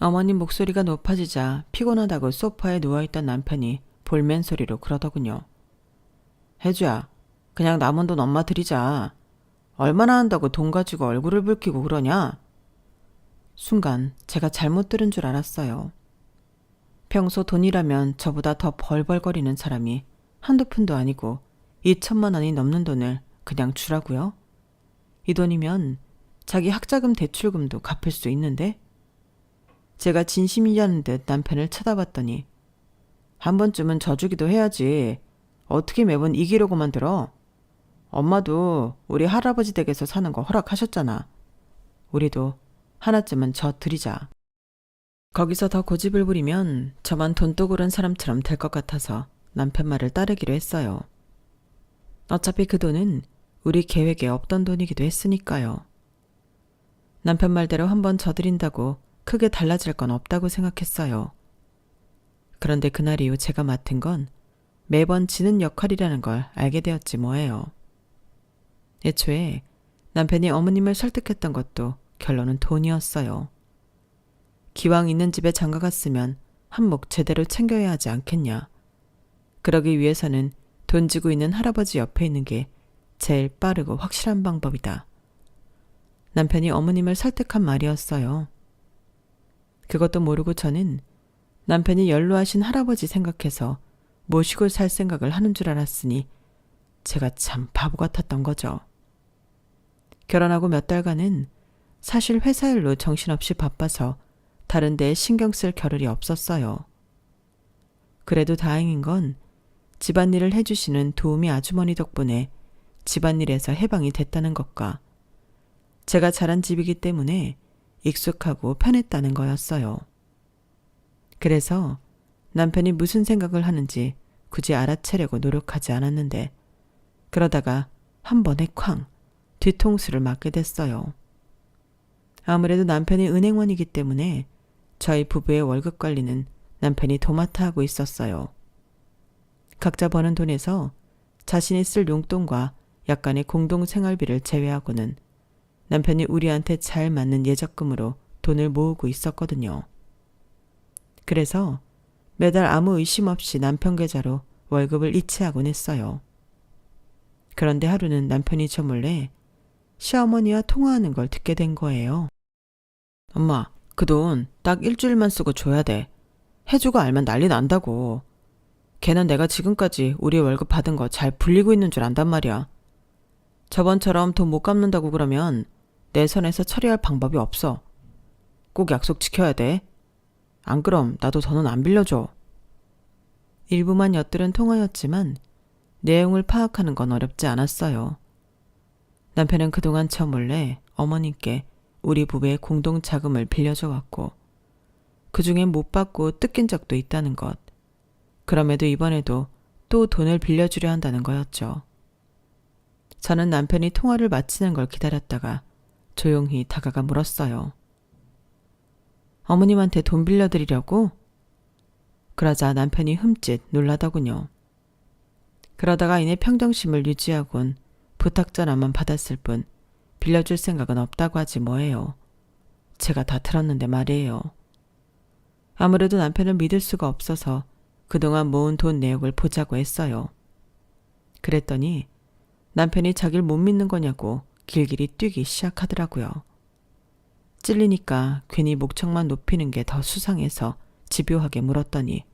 어머님 목소리가 높아지자 피곤하다고 소파에 누워있던 남편이 볼멘 소리로 그러더군요. 혜주야, 그냥 남은 돈 엄마 드리자. 얼마나 한다고 돈 가지고 얼굴을 붉히고 그러냐? 순간 제가 잘못 들은 줄 알았어요. 평소 돈이라면 저보다 더 벌벌거리는 사람이 한두 푼도 아니고 2천만 원이 넘는 돈을 그냥 주라고요? 이 돈이면 자기 학자금 대출금도 갚을 수 있는데? 제가 진심이라는 듯 남편을 쳐다봤더니 한 번쯤은 져주기도 해야지. 어떻게 매번 이기려고만 들어? 엄마도 우리 할아버지 댁에서 사는 거 허락하셨잖아. 우리도 하나쯤은 져 드리자. 거기서 더 고집을 부리면 저만 돈독 오른 사람처럼 될 것 같아서 남편 말을 따르기로 했어요. 어차피 그 돈은 우리 계획에 없던 돈이기도 했으니까요. 남편 말대로 한번 져드린다고 크게 달라질 건 없다고 생각했어요. 그런데 그날 이후 제가 맡은 건 매번 지는 역할이라는 걸 알게 되었지 뭐예요. 애초에 남편이 어머님을 설득했던 것도 결론은 돈이었어요. 기왕 있는 집에 장가갔으면 한몫 제대로 챙겨야 하지 않겠냐. 그러기 위해서는 돈 지고 있는 할아버지 옆에 있는 게 제일 빠르고 확실한 방법이다. 남편이 어머님을 설득한 말이었어요. 그것도 모르고 저는 남편이 연로하신 할아버지 생각해서 모시고 살 생각을 하는 줄 알았으니 제가 참 바보 같았던 거죠. 결혼하고 몇 달간은 사실 회사 일로 정신없이 바빠서 다른 데에 신경 쓸 겨를이 없었어요. 그래도 다행인 건 집안일을 해주시는 도우미 아주머니 덕분에 집안일에서 해방이 됐다는 것과 제가 자란 집이기 때문에 익숙하고 편했다는 거였어요. 그래서 남편이 무슨 생각을 하는지 굳이 알아채려고 노력하지 않았는데 그러다가 한 번에 쾅 뒤통수를 맞게 됐어요. 아무래도 남편이 은행원이기 때문에 저희 부부의 월급 관리는 남편이 도맡아 하고 있었어요. 각자 버는 돈에서 자신이 쓸 용돈과 약간의 공동생활비를 제외하고는 남편이 우리한테 잘 맞는 예적금으로 돈을 모으고 있었거든요. 그래서 매달 아무 의심 없이 남편 계좌로 월급을 이체하곤 했어요. 그런데 하루는 남편이 저 몰래 시어머니와 통화하는 걸 듣게 된 거예요. 엄마, 그 돈 딱 일주일만 쓰고 줘야 돼. 해주고 알면 난리 난다고. 걔는 내가 지금까지 우리 월급 받은 거 잘 불리고 있는 줄 안단 말이야. 저번처럼 돈 못 갚는다고 그러면 내 선에서 처리할 방법이 없어. 꼭 약속 지켜야 돼. 안 그럼 나도 더는 안 빌려줘. 일부만 엿들은 통화였지만 내용을 파악하는 건 어렵지 않았어요. 남편은 그동안 저 몰래 어머님께 우리 부부의 공동 자금을 빌려줘 왔고 그중엔 못 받고 뜯긴 적도 있다는 것. 그럼에도 이번에도 또 돈을 빌려주려 한다는 거였죠. 저는 남편이 통화를 마치는 걸 기다렸다가 조용히 다가가 물었어요. 어머님한테 돈 빌려드리려고? 그러자 남편이 흠칫 놀라더군요. 그러다가 이내 평정심을 유지하곤 부탁 전화만 받았을 뿐 빌려줄 생각은 없다고 하지 뭐예요. 제가 다 들었는데 말이에요. 아무래도 남편을 믿을 수가 없어서 그동안 모은 돈 내역을 보자고 했어요. 그랬더니 남편이 자기를 못 믿는 거냐고 길길이 뛰기 시작하더라고요. 찔리니까 괜히 목청만 높이는 게 더 수상해서 집요하게 물었더니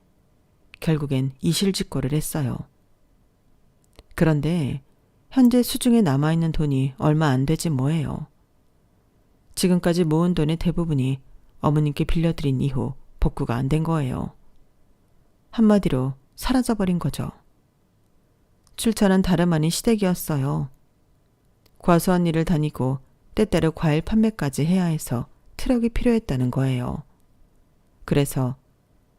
결국엔 이실직고를 했어요. 그런데 현재 수중에 남아있는 돈이 얼마 안 되지 뭐예요. 지금까지 모은 돈의 대부분이 어머님께 빌려드린 이후 복구가 안 된 거예요. 한마디로 사라져버린 거죠. 출처는 다름 아닌 시댁이었어요. 과수원 일을 다니고 때때로 과일 판매까지 해야 해서 트럭이 필요했다는 거예요. 그래서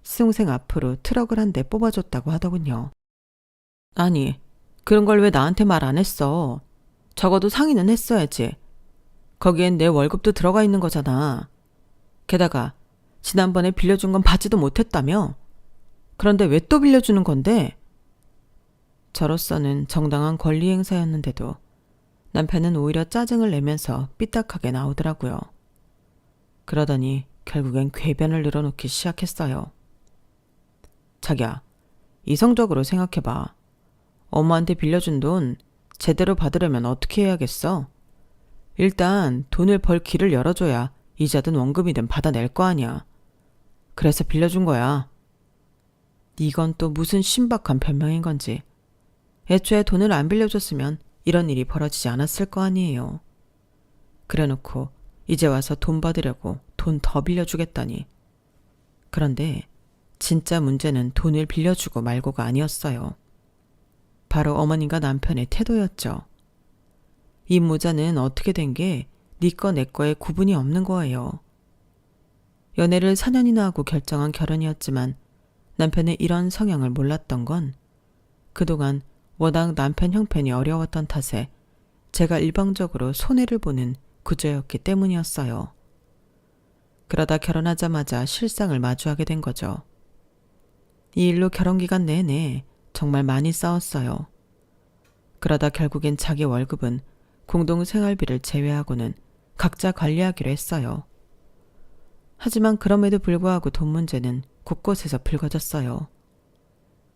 수동생 앞으로 트럭을 한 대 뽑아줬다고 하더군요. 아니, 그런 걸 왜 나한테 말 안 했어? 적어도 상의는 했어야지. 거기엔 내 월급도 들어가 있는 거잖아. 게다가 지난번에 빌려준 건 받지도 못했다며? 그런데 왜 또 빌려주는 건데? 저로서는 정당한 권리 행사였는데도 남편은 오히려 짜증을 내면서 삐딱하게 나오더라고요. 그러더니 결국엔 궤변을 늘어놓기 시작했어요. 자기야, 이성적으로 생각해봐. 엄마한테 빌려준 돈 제대로 받으려면 어떻게 해야겠어? 일단 돈을 벌 길을 열어줘야 이자든 원금이든 받아낼 거 아니야. 그래서 빌려준 거야. 이건 또 무슨 신박한 변명인 건지. 애초에 돈을 안 빌려줬으면 이런 일이 벌어지지 않았을 거 아니에요. 그래놓고 이제 와서 돈 받으려고 돈 더 빌려주겠다니. 그런데 진짜 문제는 돈을 빌려주고 말고가 아니었어요. 바로 어머님과 남편의 태도였죠. 이 모자는 어떻게 된 게 네 거 내 거에 구분이 없는 거예요. 연애를 4년이나 하고 결정한 결혼이었지만 남편의 이런 성향을 몰랐던 건 그동안 워낙 남편 형편이 어려웠던 탓에 제가 일방적으로 손해를 보는 구조였기 때문이었어요. 그러다 결혼하자마자 실상을 마주하게 된 거죠. 이 일로 결혼기간 내내 정말 많이 싸웠어요. 그러다 결국엔 자기 월급은 공동생활비를 제외하고는 각자 관리하기로 했어요. 하지만 그럼에도 불구하고 돈 문제는 곳곳에서 불거졌어요.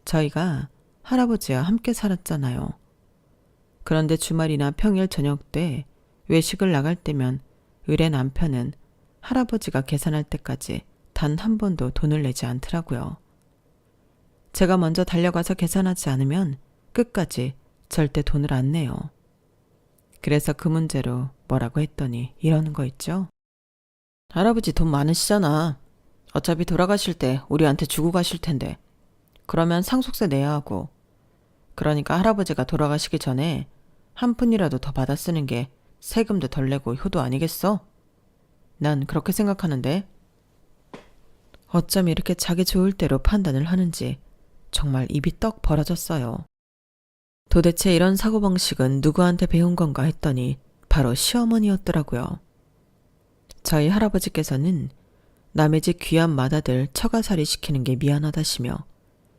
저희가 할아버지와 함께 살았잖아요. 그런데 주말이나 평일 저녁 때 외식을 나갈 때면 의뢰 남편은 할아버지가 계산할 때까지 단 한 번도 돈을 내지 않더라고요. 제가 먼저 달려가서 계산하지 않으면 끝까지 절대 돈을 안 내요. 그래서 그 문제로 뭐라고 했더니 이러는 거 있죠. 할아버지 돈 많으시잖아. 어차피 돌아가실 때 우리한테 주고 가실 텐데. 그러면 상속세 내야 하고. 그러니까 할아버지가 돌아가시기 전에 한 푼이라도 더 받아 쓰는 게 세금도 덜 내고 효도 아니겠어? 난 그렇게 생각하는데. 어쩜 이렇게 자기 좋을 대로 판단을 하는지 정말 입이 떡 벌어졌어요. 도대체 이런 사고방식은 누구한테 배운 건가 했더니 바로 시어머니였더라고요. 저희 할아버지께서는 남의 집 귀한 맏아들 처가살이 시키는 게 미안하다시며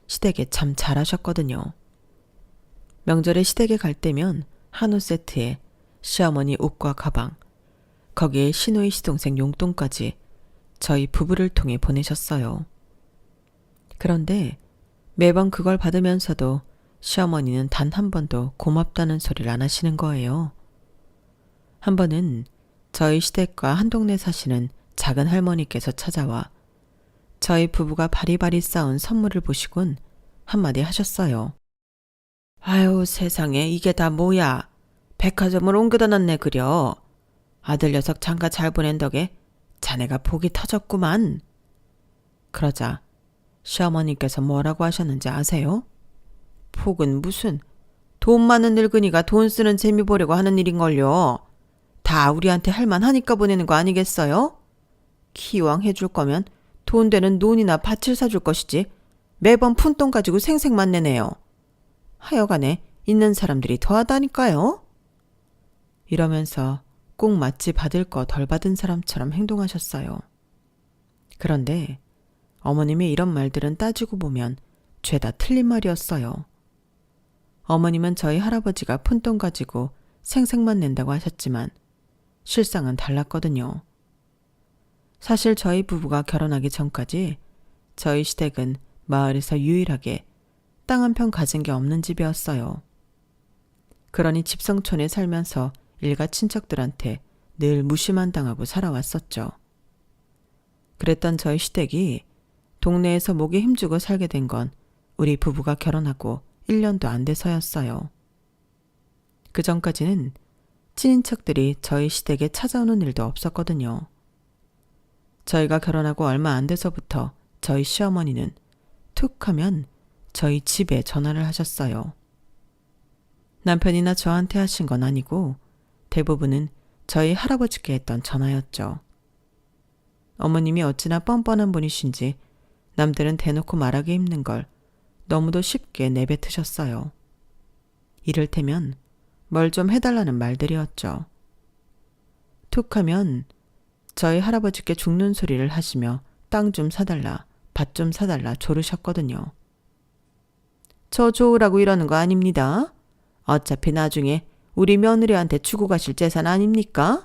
시댁에 참 잘하셨거든요. 명절에 시댁에 갈 때면 한우 세트에 시어머니 옷과 가방, 거기에 시누이 시동생 용돈까지 저희 부부를 통해 보내셨어요. 그런데 매번 그걸 받으면서도 시어머니는 단 한 번도 고맙다는 소리를 안 하시는 거예요. 한 번은 저희 시댁과 한 동네 사시는 작은 할머니께서 찾아와 저희 부부가 바리바리 쌓은 선물을 보시곤 한마디 하셨어요. 아유 세상에 이게 다 뭐야. 백화점을 옮겨다 놨네 그려. 아들 녀석 장가 잘 보낸 덕에 자네가 복이 터졌구만. 그러자 시어머니께서 뭐라고 하셨는지 아세요? 복은 무슨 돈 많은 늙은이가 돈 쓰는 재미 보려고 하는 일인걸요. 다 우리한테 할만하니까 보내는 거 아니겠어요? 기왕 해줄 거면 돈 되는 논이나 밭을 사줄 것이지 매번 푼돈 가지고 생색만 내네요. 하여간에 있는 사람들이 더하다니까요. 이러면서 꼭 마치 받을 거 덜 받은 사람처럼 행동하셨어요. 그런데 어머님의 이런 말들은 따지고 보면 죄다 틀린 말이었어요. 어머님은 저희 할아버지가 푼돈 가지고 생색만 낸다고 하셨지만 실상은 달랐거든요. 사실 저희 부부가 결혼하기 전까지 저희 시댁은 마을에서 유일하게 땅 한 평 가진 게 없는 집이었어요. 그러니 집성촌에 살면서 일가 친척들한테 늘 무시만 당하고 살아왔었죠. 그랬던 저희 시댁이 동네에서 목에 힘주고 살게 된 건 우리 부부가 결혼하고 1년도 안 돼서였어요. 그 전까지는 친인척들이 저희 시댁에 찾아오는 일도 없었거든요. 저희가 결혼하고 얼마 안 돼서부터 저희 시어머니는 툭 하면 저희 집에 전화를 하셨어요. 남편이나 저한테 하신 건 아니고 대부분은 저희 할아버지께 했던 전화였죠. 어머님이 어찌나 뻔뻔한 분이신지 남들은 대놓고 말하기 힘든 걸 너무도 쉽게 내뱉으셨어요. 이를테면 뭘 좀 해달라는 말들이었죠. 툭 하면 저희 할아버지께 죽는 소리를 하시며 땅 좀 사달라, 밭 좀 사달라 조르셨거든요. 저 좋으라고 이러는 거 아닙니다. 어차피 나중에 우리 며느리한테 주고 가실 재산 아닙니까?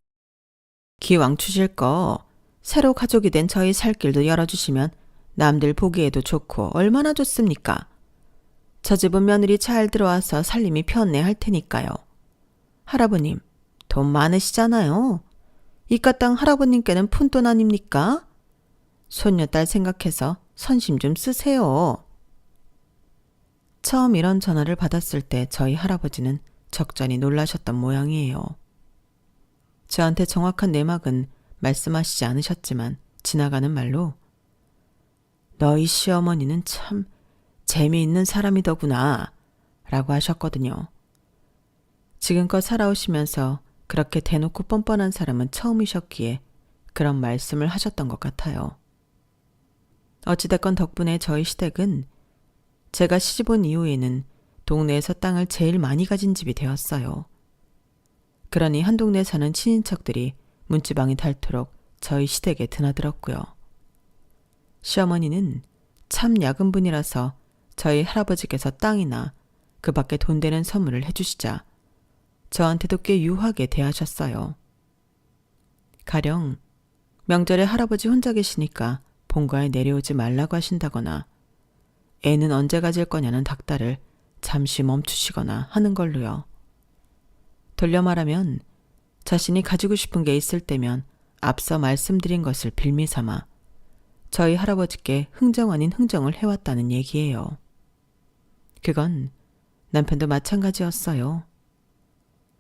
기왕 주실 거 새로 가족이 된 저희 살 길도 열어주시면 남들 보기에도 좋고 얼마나 좋습니까? 저 집은 며느리 잘 들어와서 살림이 편네 할 테니까요. 할아버님, 돈 많으시잖아요. 이깟 땅 할아버님께는 푼돈 아닙니까? 손녀딸 생각해서 선심 좀 쓰세요. 처음 이런 전화를 받았을 때 저희 할아버지는 적잖이 놀라셨던 모양이에요. 저한테 정확한 내막은 말씀하시지 않으셨지만 지나가는 말로 너희 시어머니는 참 재미있는 사람이더구나 라고 하셨거든요. 지금껏 살아오시면서 그렇게 대놓고 뻔뻔한 사람은 처음이셨기에 그런 말씀을 하셨던 것 같아요. 어찌됐건 덕분에 저희 시댁은 제가 시집온 이후에는 동네에서 땅을 제일 많이 가진 집이 되었어요. 그러니 한 동네 사는 친인척들이 문지방이 닳도록 저희 시댁에 드나들었고요. 시어머니는 참 야근분이라서 저희 할아버지께서 땅이나 그 밖에 돈 되는 선물을 해주시자 저한테도 꽤 유하게 대하셨어요. 가령 명절에 할아버지 혼자 계시니까 본가에 내려오지 말라고 하신다거나 애는 언제 가질 거냐는 닥달을 잠시 멈추시거나 하는 걸로요. 돌려 말하면 자신이 가지고 싶은 게 있을 때면 앞서 말씀드린 것을 빌미 삼아 저희 할아버지께 흥정 아닌 흥정을 해왔다는 얘기예요. 그건 남편도 마찬가지였어요.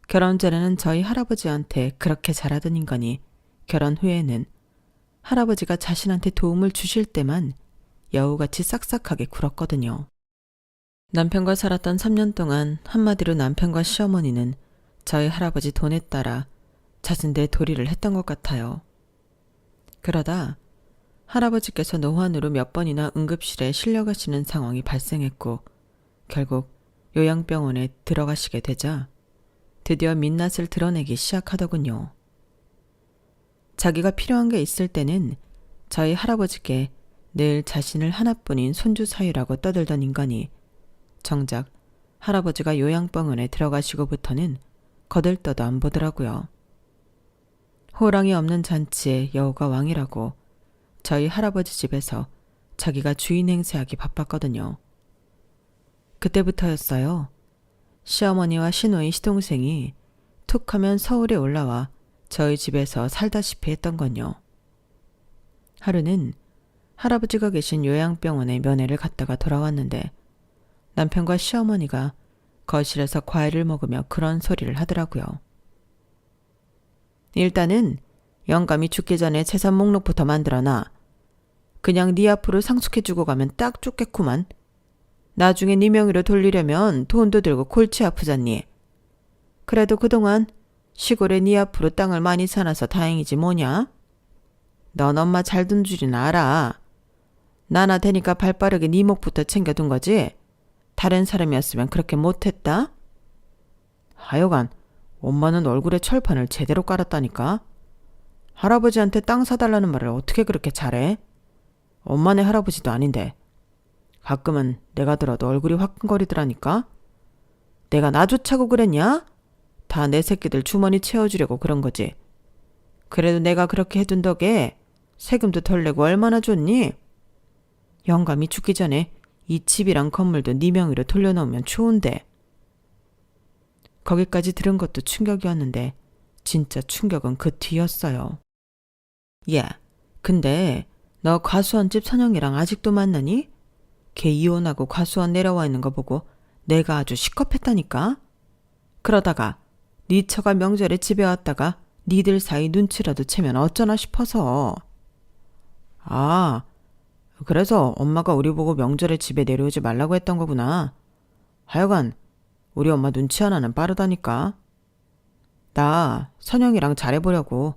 결혼 전에는 저희 할아버지한테 그렇게 잘하던 인간이 결혼 후에는 할아버지가 자신한테 도움을 주실 때만 여우같이 싹싹하게 굴었거든요. 남편과 살았던 3년 동안 한마디로 남편과 시어머니는 저희 할아버지 돈에 따라 자신들의 도리를 했던 것 같아요. 그러다 할아버지께서 노환으로 몇 번이나 응급실에 실려가시는 상황이 발생했고 결국 요양병원에 들어가시게 되자 드디어 민낯을 드러내기 시작하더군요. 자기가 필요한 게 있을 때는 저희 할아버지께 늘 자신을 하나뿐인 손주 사위라고 떠들던 인간이 정작 할아버지가 요양병원에 들어가시고부터는 거들떠도 안 보더라고요. 호랑이 없는 잔치에 여우가 왕이라고 저희 할아버지 집에서 자기가 주인 행세하기 바빴거든요. 그때부터였어요. 시어머니와 시노이 시동생이 툭 하면 서울에 올라와 저희 집에서 살다시피 했던 건요. 하루는 할아버지가 계신 요양병원에 면회를 갔다가 돌아왔는데 남편과 시어머니가 거실에서 과일을 먹으며 그런 소리를 하더라고요. 일단은 영감이 죽기 전에 재산 목록부터 만들어놔. 그냥 네 앞으로 상속해주고 가면 딱 좋겠구만. 나중에 네 명의로 돌리려면 돈도 들고 골치 아프잖니. 그래도 그동안 시골에 네 앞으로 땅을 많이 사놔서 다행이지 뭐냐? 넌 엄마 잘 둔 줄이나 알아. 나나 되니까 발빠르게 네 몫부터 챙겨둔 거지? 다른 사람이었으면 그렇게 못했다? 하여간 엄마는 얼굴에 철판을 제대로 깔았다니까. 할아버지한테 땅 사달라는 말을 어떻게 그렇게 잘해? 엄마네 할아버지도 아닌데. 가끔은 내가 들어도 얼굴이 화끈거리더라니까. 내가 나 좋자고 그랬냐? 다 내 새끼들 주머니 채워주려고 그런 거지. 그래도 내가 그렇게 해둔 덕에 세금도 덜 내고 얼마나 좋니? 영감이 죽기 전에 이 집이랑 건물도 네 명의로 돌려놓으면 좋은데. 거기까지 들은 것도 충격이었는데 진짜 충격은 그 뒤였어요. 야, 근데 너 과수원 집 선영이랑 아직도 만나니? 걔 이혼하고 과수원 내려와 있는 거 보고 내가 아주 시겁했다니까. 그러다가 네 처가 명절에 집에 왔다가 니들 사이 눈치라도 채면 어쩌나 싶어서. 아, 그래서 엄마가 우리 보고 명절에 집에 내려오지 말라고 했던 거구나. 하여간 우리 엄마 눈치 하나는 빠르다니까. 나 선영이랑 잘해보려고.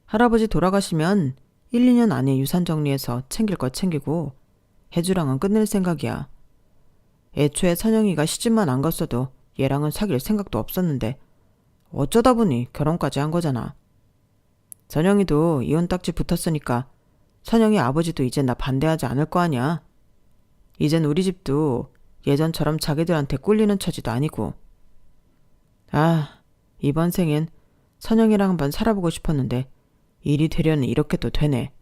할아버지 돌아가시면 1, 2년 안에 유산 정리해서 챙길 거 챙기고 해주랑은 끝낼 생각이야. 애초에 선영이가 시집만 안 갔어도 얘랑은 사귈 생각도 없었는데 어쩌다 보니 결혼까지 한 거잖아. 선영이도 이혼 딱지 붙었으니까 선영이 아버지도 이젠 나 반대하지 않을 거 아니야. 이젠 우리 집도 예전처럼 자기들한테 꿀리는 처지도 아니고. 아, 이번 생엔 선영이랑 한번 살아보고 싶었는데 일이 되려는 이렇게 또 되네.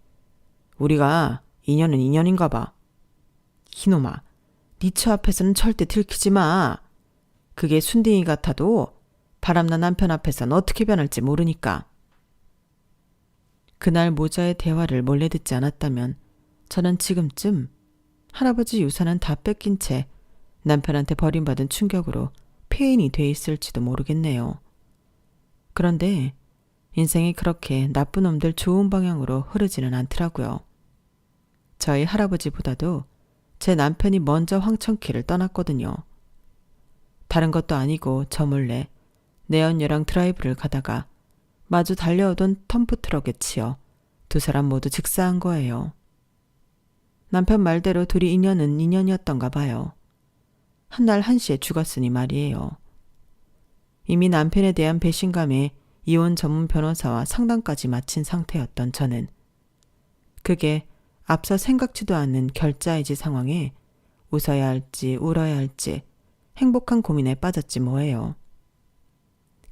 우리가 인연은 인연인가 봐. 이놈아, 네 처 앞에서는 절대 들키지 마. 그게 순딩이 같아도 바람난 남편 앞에선 어떻게 변할지 모르니까. 그날 모자의 대화를 몰래 듣지 않았다면 저는 지금쯤 할아버지 유산은 다 뺏긴 채 남편한테 버림받은 충격으로 폐인이 돼 있을지도 모르겠네요. 그런데 인생이 그렇게 나쁜 놈들 좋은 방향으로 흐르지는 않더라고요. 저희 할아버지보다도 제 남편이 먼저 황천길을 떠났거든요. 다른 것도 아니고 저 몰래 내연녀랑 드라이브를 가다가 마주 달려오던 덤프트럭에 치여 두 사람 모두 직사한 거예요. 남편 말대로 둘이 인연은 인연이었던가 봐요. 한날 1시에 죽었으니 말이에요. 이미 남편에 대한 배신감에 이혼 전문 변호사와 상담까지 마친 상태였던 저는 그게 앞서 생각지도 않은 결자해지 상황에 웃어야 할지 울어야 할지 행복한 고민에 빠졌지 뭐예요.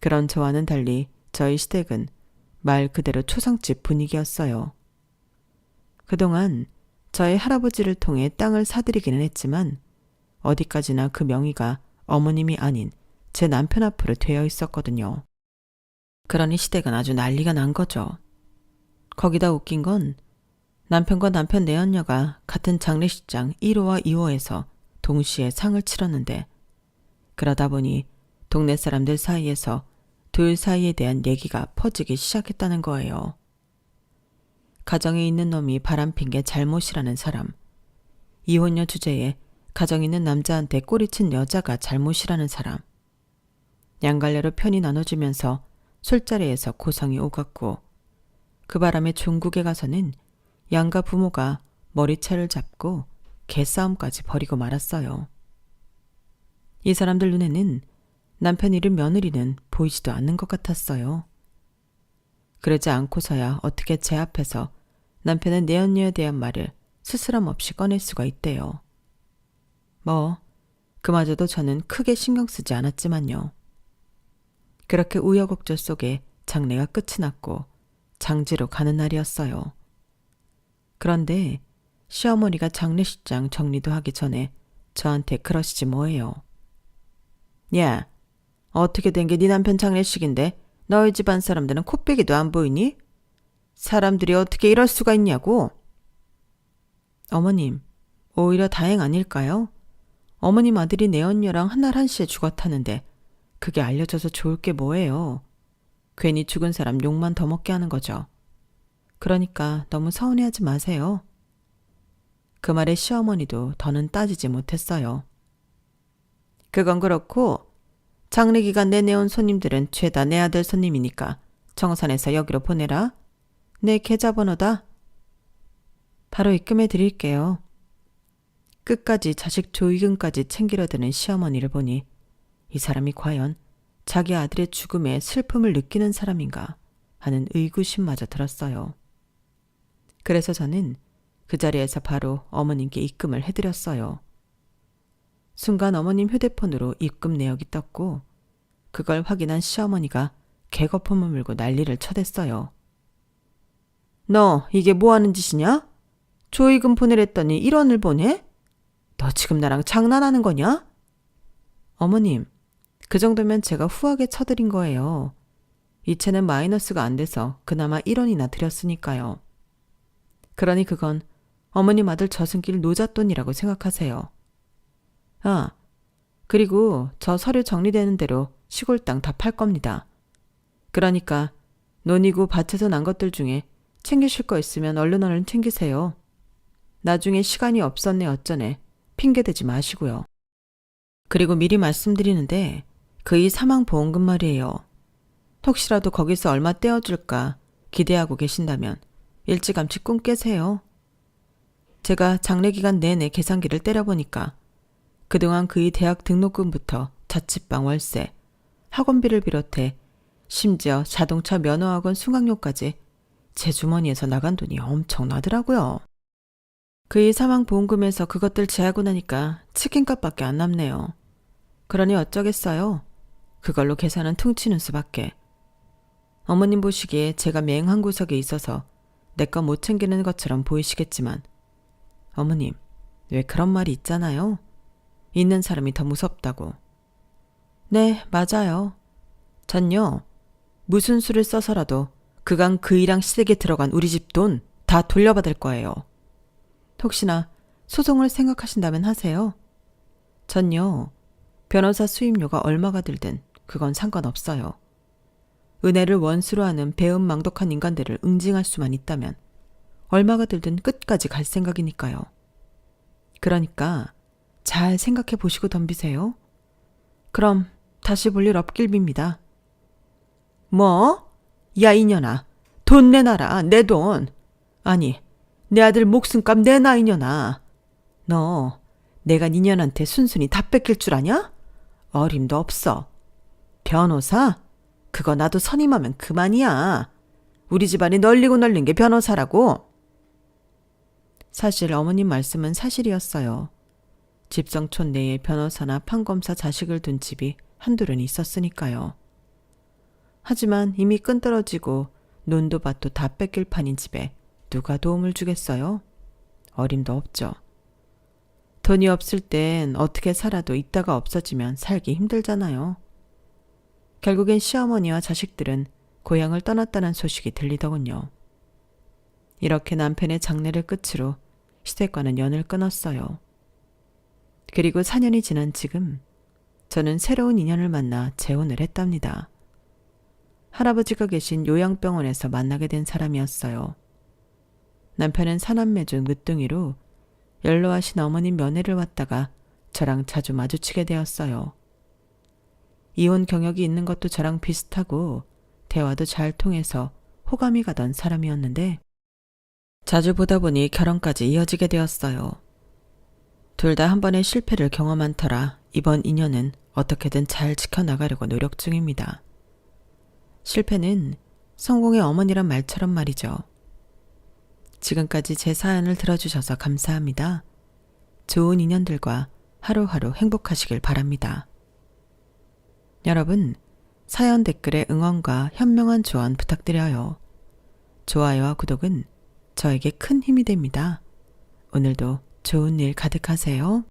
그런 저와는 달리 저희 시댁은 말 그대로 초상집 분위기였어요. 그동안 저희 할아버지를 통해 땅을 사들이기는 했지만 어디까지나 그 명의가 어머님이 아닌 제 남편 앞으로 되어 있었거든요. 그러니 시댁은 아주 난리가 난 거죠. 거기다 웃긴 건 남편과 남편 내연녀가 같은 장례식장 1호와 2호에서 동시에 상을 치렀는데 그러다 보니 동네 사람들 사이에서 둘 사이에 대한 얘기가 퍼지기 시작했다는 거예요. 가정에 있는 놈이 바람핀 게 잘못이라는 사람, 이혼녀 주제에 가정 있는 남자한테 꼬리친 여자가 잘못이라는 사람, 양갈래로 편이 나눠지면서 술자리에서 고성이 오갔고 그 바람에 종국에 가서는 양가 부모가 머리채를 잡고 개싸움까지 벌이고 말았어요. 이 사람들 눈에는 남편 잃은 며느리는 보이지도 않는 것 같았어요. 그러지 않고서야 어떻게 제 앞에서 남편의 내연녀에 대한 말을 스스럼 없이 꺼낼 수가 있대요. 뭐 그마저도 저는 크게 신경 쓰지 않았지만요. 그렇게 우여곡절 속에 장례가 끝이 났고 장지로 가는 날이었어요. 그런데 시어머니가 장례식장 정리도 하기 전에 저한테 그러시지 뭐예요. 야, 어떻게 된 게 네 남편 장례식인데 너희 집안 사람들은 코빼기도 안 보이니? 사람들이 어떻게 이럴 수가 있냐고. 어머님, 오히려 다행 아닐까요? 어머님 아들이 내연녀랑 한날 1시에 죽었다는데 그게 알려져서 좋을 게 뭐예요. 괜히 죽은 사람 욕만 더 먹게 하는 거죠. 그러니까 너무 서운해하지 마세요. 그 말에 시어머니도 더는 따지지 못했어요. 그건 그렇고 장례기간 내내 온 손님들은 죄다 내 아들 손님이니까 정산해서 여기로 보내라. 내 계좌번호다. 바로 입금해 드릴게요. 끝까지 자식 조이금까지 챙기려 드는 시어머니를 보니 이 사람이 과연 자기 아들의 죽음에 슬픔을 느끼는 사람인가 하는 의구심마저 들었어요. 그래서 저는 그 자리에서 바로 어머님께 입금을 해드렸어요. 순간 어머님 휴대폰으로 입금 내역이 떴고 그걸 확인한 시어머니가 개거품을 물고 난리를 쳐댔어요. 너 이게 뭐하는 짓이냐? 조이금 보내랬더니 1원을 보내? 너 지금 나랑 장난하는 거냐? 어머님, 그 정도면 제가 후하게 쳐드린 거예요. 이체는 마이너스가 안 돼서 그나마 1원이나 드렸으니까요. 그러니 그건 어머님 아들 저승길 노잣돈이라고 생각하세요. 아, 그리고 저 서류 정리되는 대로 시골 땅 다 팔 겁니다. 그러니까 논이고 밭에서 난 것들 중에 챙기실 거 있으면 얼른 챙기세요. 나중에 시간이 없었네 어쩌네 핑계대지 마시고요. 그리고 미리 말씀드리는데 그 이 사망보험금 말이에요. 혹시라도 거기서 얼마 떼어줄까 기대하고 계신다면 일찌감치 꿈 깨세요. 제가 장례기간 내내 계산기를 때려보니까 그동안 그의 대학 등록금부터 자취방 월세, 학원비를 비롯해 심지어 자동차 면허학원 수강료까지 제 주머니에서 나간 돈이 엄청나더라고요. 그의 사망보험금에서 그것들 제하고 나니까 치킨값밖에 안 남네요. 그러니 어쩌겠어요. 그걸로 계산은 퉁치는 수밖에. 어머님 보시기에 제가 맹한 구석에 있어서 내 거 못 챙기는 것처럼 보이시겠지만 어머님, 왜 그런 말이 있잖아요. 있는 사람이 더 무섭다고. 네, 맞아요. 전요, 무슨 수를 써서라도 그간 그이랑 시댁에 들어간 우리 집 돈 다 돌려받을 거예요. 혹시나 소송을 생각하신다면 하세요. 전요, 변호사 수임료가 얼마가 들든 그건 상관없어요. 은혜를 원수로 하는 배은망덕한 인간들을 응징할 수만 있다면 얼마가 들든 끝까지 갈 생각이니까요. 그러니까 잘 생각해 보시고 덤비세요. 그럼 다시 볼 일 없길 빕니다. 뭐? 야 이년아, 돈 내놔라, 내 돈. 아니, 내 아들 목숨값 내놔 이년아. 너 내가 니년한테 순순히 다 뺏길 줄 아냐? 어림도 없어. 변호사? 그거 나도 선임하면 그만이야. 우리 집안이 널리고 널린 게 변호사라고. 사실 어머님 말씀은 사실이었어요. 집성촌 내에 변호사나 판검사 자식을 둔 집이 한둘은 있었으니까요. 하지만 이미 끈떨어지고 논도 밭도 다 뺏길 판인 집에 누가 도움을 주겠어요? 어림도 없죠. 돈이 없을 땐 어떻게 살아도 있다가 없어지면 살기 힘들잖아요. 결국엔 시어머니와 자식들은 고향을 떠났다는 소식이 들리더군요. 이렇게 남편의 장례를 끝으로 시댁과는 연을 끊었어요. 그리고 4년이 지난 지금 저는 새로운 인연을 만나 재혼을 했답니다. 할아버지가 계신 요양병원에서 만나게 된 사람이었어요. 남편은 사남매 중 늦둥이로 연로하신 어머님 면회를 왔다가 저랑 자주 마주치게 되었어요. 이혼 경력이 있는 것도 저랑 비슷하고 대화도 잘 통해서 호감이 가던 사람이었는데 자주 보다 보니 결혼까지 이어지게 되었어요. 둘 다 한 번의 실패를 경험한 터라 이번 인연은 어떻게든 잘 지켜나가려고 노력 중입니다. 실패는 성공의 어머니란 말처럼 말이죠. 지금까지 제 사연을 들어주셔서 감사합니다. 좋은 인연들과 하루하루 행복하시길 바랍니다. 여러분, 사연 댓글에 응원과 현명한 조언 부탁드려요. 좋아요와 구독은 저에게 큰 힘이 됩니다. 오늘도 좋은 일 가득하세요.